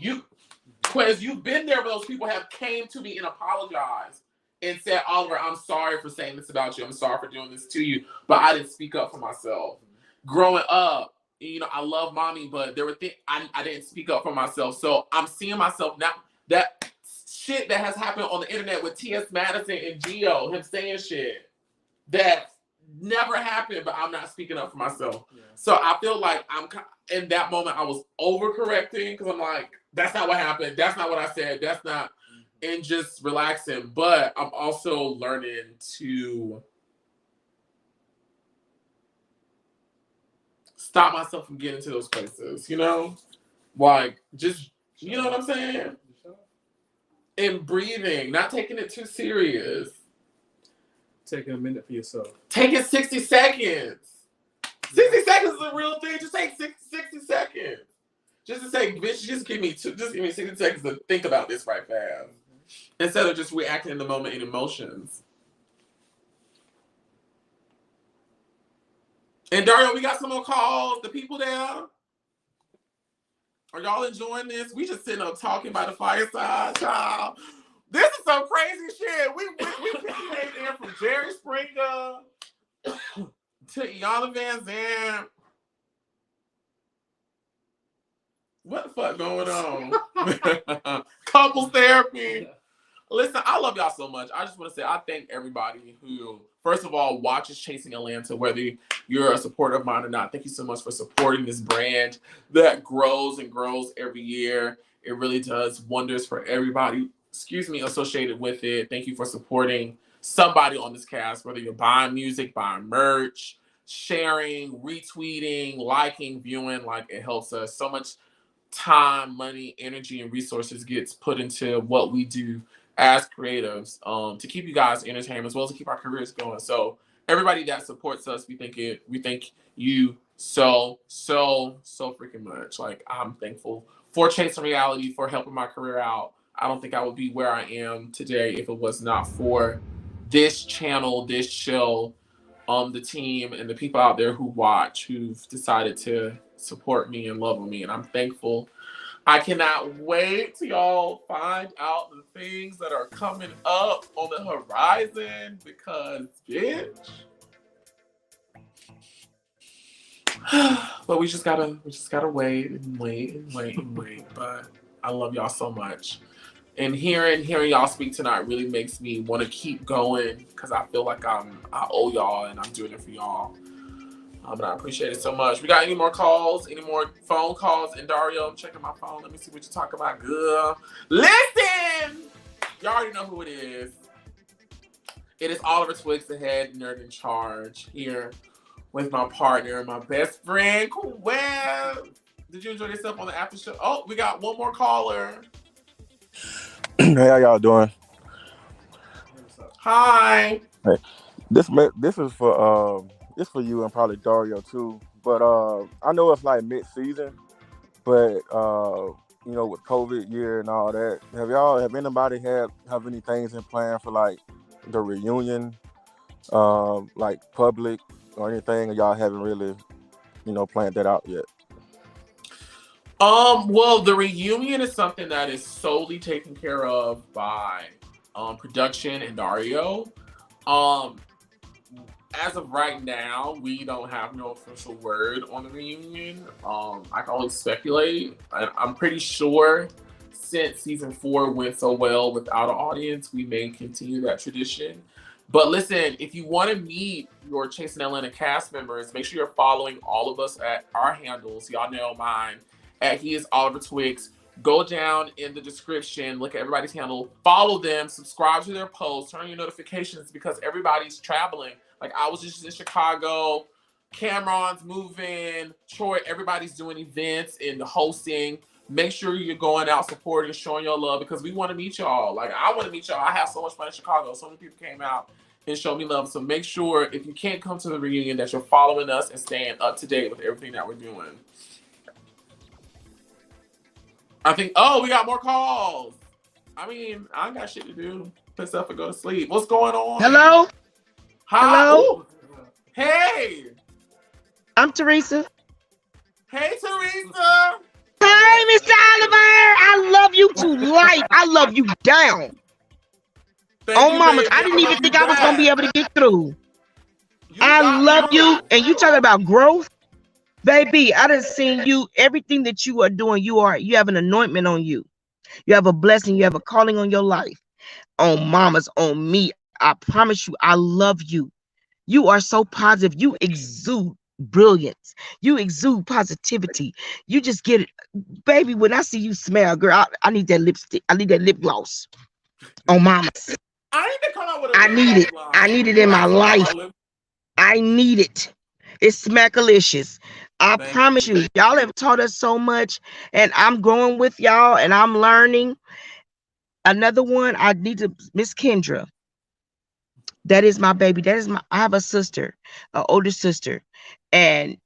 Quez, you've been there, where those people have came to me and apologized and said, Oliver, I'm sorry for saying this about you. I'm sorry for doing this to you, but I didn't speak up for myself. Growing up, I love mommy, but there were things I didn't speak up for myself. So I'm seeing myself now. That shit that has happened on the internet with T.S. Madison and Gio, him saying shit that never happened, but I'm not speaking up for myself. Yeah. So I feel like in that moment, I was overcorrecting, because I'm like, that's not what happened. That's not what I said. That's not, and just relaxing. But I'm also learning to stop myself from getting to those places, like, just, you know what I'm saying? And breathing, not taking it too serious.
Taking a minute for yourself.
Taking 60 seconds. 60 seconds is a real thing. Just take 60 seconds. Just to say, bitch, just give me 60 seconds to think about this right fast. instead of just reacting in the moment in emotions. And Dario, we got some more calls. The people there, are y'all enjoying this? We just sitting up talking by the fireside, child. This is some crazy shit. We came in from Jerry Springer to Iyanla Vanzant. What the fuck going on? Couples therapy. Listen, I love y'all so much. I just want to say I thank everybody who, first of all, watches Chasing Atlanta, whether you're a supporter of mine or not. Thank you so much for supporting this brand that grows and grows every year. It really does wonders for everybody, associated with it. Thank you for supporting somebody on this cast, whether you're buying music, buying merch, sharing, retweeting, liking, viewing. Like, it helps us so much. Time, money, energy, and resources gets put into what we do as creatives to keep you guys entertained as well as to keep our careers going. So everybody that supports us, we thank you so freaking much. Like, I'm thankful for Chasing Reality, for helping my career out. I don't think I would be where I am today if it was not for this channel, this show, the team and the people out there who watch, who've decided to support me and love me, and I'm thankful. I cannot wait till y'all find out the things that are coming up on the horizon, because bitch. But we just gotta wait and wait. But I love y'all so much. And hearing y'all speak tonight really makes me want to keep going, because I feel like I owe y'all and I'm doing it for y'all. And I appreciate it so much. We got any more calls? Any more phone calls? And Dario, I'm checking my phone. Let me see what you're talking about. Good. Listen! Y'all already know who it is. It is Oliver Twixt, the head nerd in charge, here with my partner, my best friend, Kurie. Did you enjoy yourself on the after show? Oh, we got one more caller.
Hey, how y'all doing?
Hi.
Hey, this is for it's for you and probably Dario too. But I know it's like mid-season, but with COVID year and all that, have anybody have any things in plan for like the reunion, like public or anything? Or y'all haven't really, planned that out yet?
Well, the reunion is something that is solely taken care of by production and Dario. As of right now, we don't have no official word on the reunion. I can only speculate. I'm pretty sure since season 4 went so well without an audience, we may continue that tradition. But listen, if you want to meet your Chasing Atlanta cast members, make sure you're following all of us at our handles. Y'all know mine at He Is Oliver Twixt. Go down in the description, look at everybody's handle, follow them, subscribe to their posts, turn on your notifications, because everybody's traveling. Like, I was just in Chicago, Cameron's moving, Troy, everybody's doing events and hosting. Make sure you're going out supporting, showing your love, because we want to meet y'all. Like, I want to meet y'all. I have so much fun in Chicago. So many people came out and showed me love. So make sure, if you can't come to the reunion, that you're following us and staying up to date with everything that we're doing. I think, we got more calls. I mean, I ain't got shit to do. Put stuff and go to sleep. What's going on?
Hello?
Hi.
Hello?
Ooh. Hey.
I'm Teresa.
Hey, Teresa.
Hey, Mr. Oliver. I love you to life. I love you down. Mamas, I didn't even think I was going to be able to get through. I love you. And you talking about growth? Baby, I done seen you. Everything that you are doing, you have an anointment on you. You have a blessing. You have a calling on your life. On mamas, on me. I promise you, I love you. You are so positive. You exude brilliance. You exude positivity. You just get it. Baby, when I see you smile, girl, I need that lipstick. I need that lip gloss. On mamas.
I need to come out with a
I need it. I need it in my life. I need it. It's smackalicious. I promise you, y'all have taught us so much, and I'm growing with y'all, and I'm learning. Another one, I need to, Miss Kendra. That is my baby. I have a sister, an older sister, and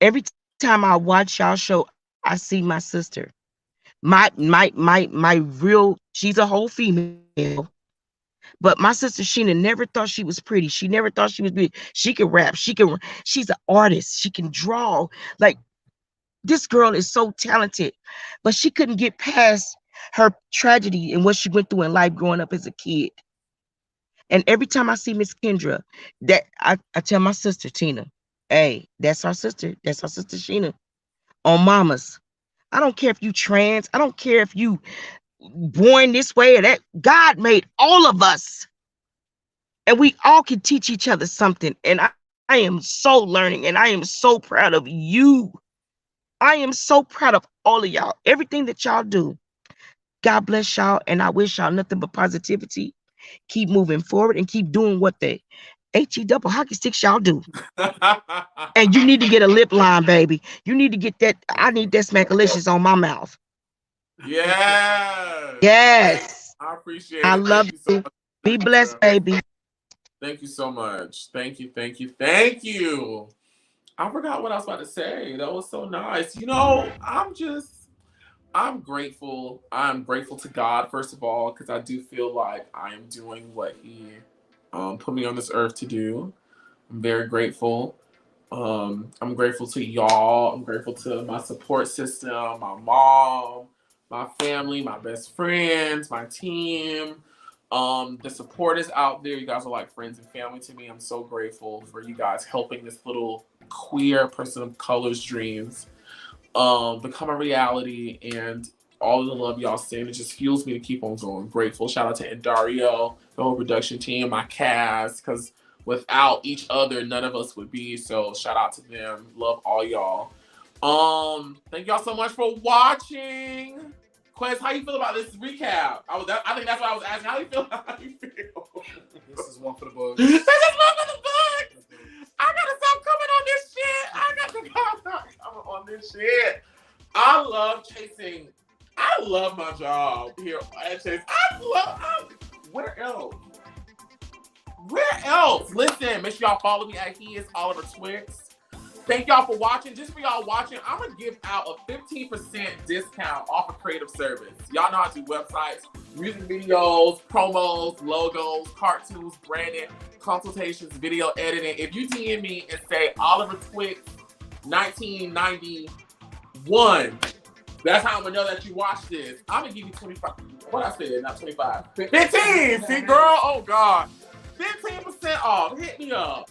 every time I watch y'all show, I see my sister. My real She's a whole female. But my sister Sheena never thought she was pretty. She never thought she was beautiful. She can rap. She's an artist. She can draw. Like, this girl is so talented, but she couldn't get past her tragedy and what she went through in life growing up as a kid. And every time I see Miss Kendra, that I tell my sister Tina, hey, that's our sister. That's our sister Sheena. On mamas. I don't care if you trans. I don't care if you born this way or that. God made all of us. And we all can teach each other something. And I am so learning, and I am so proud of you. I am so proud of all of y'all. Everything that y'all do. God bless y'all, and I wish y'all nothing but positivity. Keep moving forward and keep doing what the HE double hockey sticks y'all do. And you need to get a lip line, baby. You need to get that. I need that smackalicious on my mouth.
Yes.
Yes.
I appreciate it.
I love you. So be blessed, baby.
Thank you so much. Thank you. Thank you. Thank you. I forgot what I was about to say. That was so nice. You know, I'm grateful. I'm grateful to God, first of all, because I do feel like I am doing what He put me on this earth to do. I'm very grateful. I'm grateful to y'all. I'm grateful to my support system, my mom, my family, my best friends, my team. The support is out there. You guys are like friends and family to me. I'm so grateful for you guys helping this little queer person of color's dreams become a reality, and all of the love y'all send, it just fuels me to keep on going. Grateful. Shout out to Dario, the whole production team, my cast, because without each other, none of us would be. So shout out to them. Love all y'all. Thank y'all so much for watching. Quez, how you feel about this recap? I think that's what I was asking. How you feel? How you feel?
This is one for the books.
This is one for the books. I gotta stop coming on this shit. I got to stop coming on this shit. I love chasing. I love my job here at Chase. Where else? Where else? Listen, make sure y'all follow me at He Is Oliver Twixt. Thank y'all for watching. Just for y'all watching, I'm going to give out a 15% discount off of creative service. Y'all know how to do websites, music videos, promos, logos, cartoons, branding, consultations, video editing. If you DM me and say Oliver Twixt 1991, that's how I'm going to know that you watched this. I'm going to give you 25. What I said, not 25. 15! See, girl? Oh, God. 15% off. Hit me up.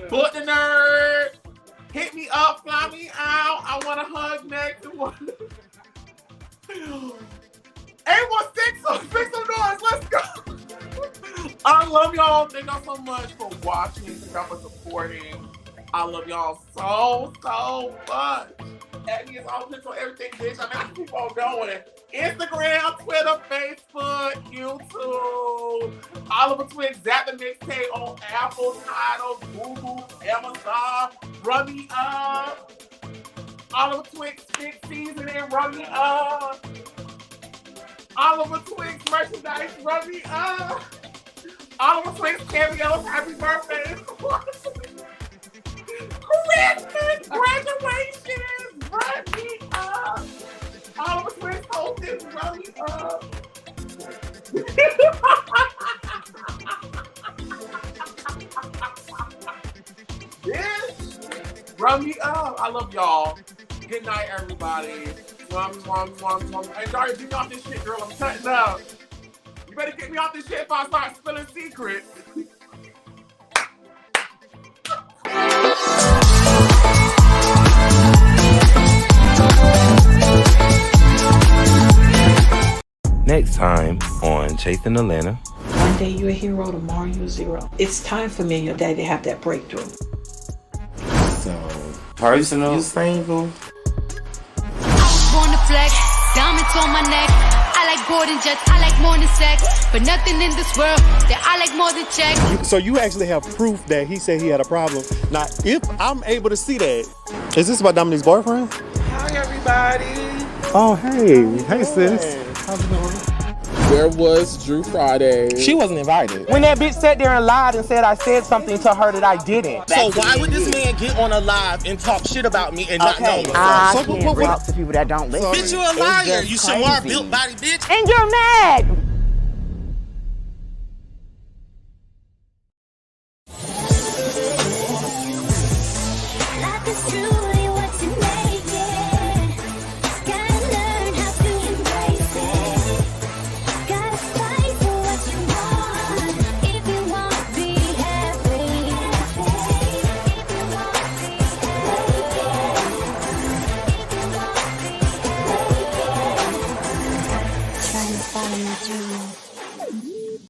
Book the nerd. Hit me up. Fly me out. I want to hug next. 816. Make some noise. Let's go. I love y'all. Thank y'all so much for watching. Thank y'all for supporting. I love y'all so much. That is all this on everything, bitch. I'm gonna keep on going. Instagram, Twitter, Facebook, YouTube. Oliver Twixt, Zap the Mixtape on Apple, Tidal, Google, Amazon. Run me up. Oliver Twixt 6th season and run me up. Oliver Twixt merchandise, run me up. Oliver Twixt cameos, happy birthday. Christmas, graduation, run me up. Oliver Twixt hosted, run me up. Bitch, run me up. I love y'all. Good night, everybody. Hey, Daria, get me off this shit, girl. I'm cutting up. You better get me off this shit if I start spilling secrets.
Next time on Chasing Atlanta.
One day you're a hero, tomorrow you're a zero. It's time for me and your daddy to have that breakthrough.
So, personal, you single?
Born to flex, diamonds on my neck. I like Gordon jets, I like more than sex. But nothing in this world that I like more than check.
So you actually have proof that he said he had a problem. Now, if I'm able to see that, is this about Dominique's boyfriend?
Hi, everybody.
Oh, hey. Hey, sis. How's it going?
Where was Drew Friday?
She wasn't invited.
When that bitch sat there and lied and said I said something to her that I didn't.
So why would this man get on a live and talk shit about me and not know me?
I can't talk to people that don't listen.
Bitch, you a liar. You Shamar built body bitch.
And you're mad.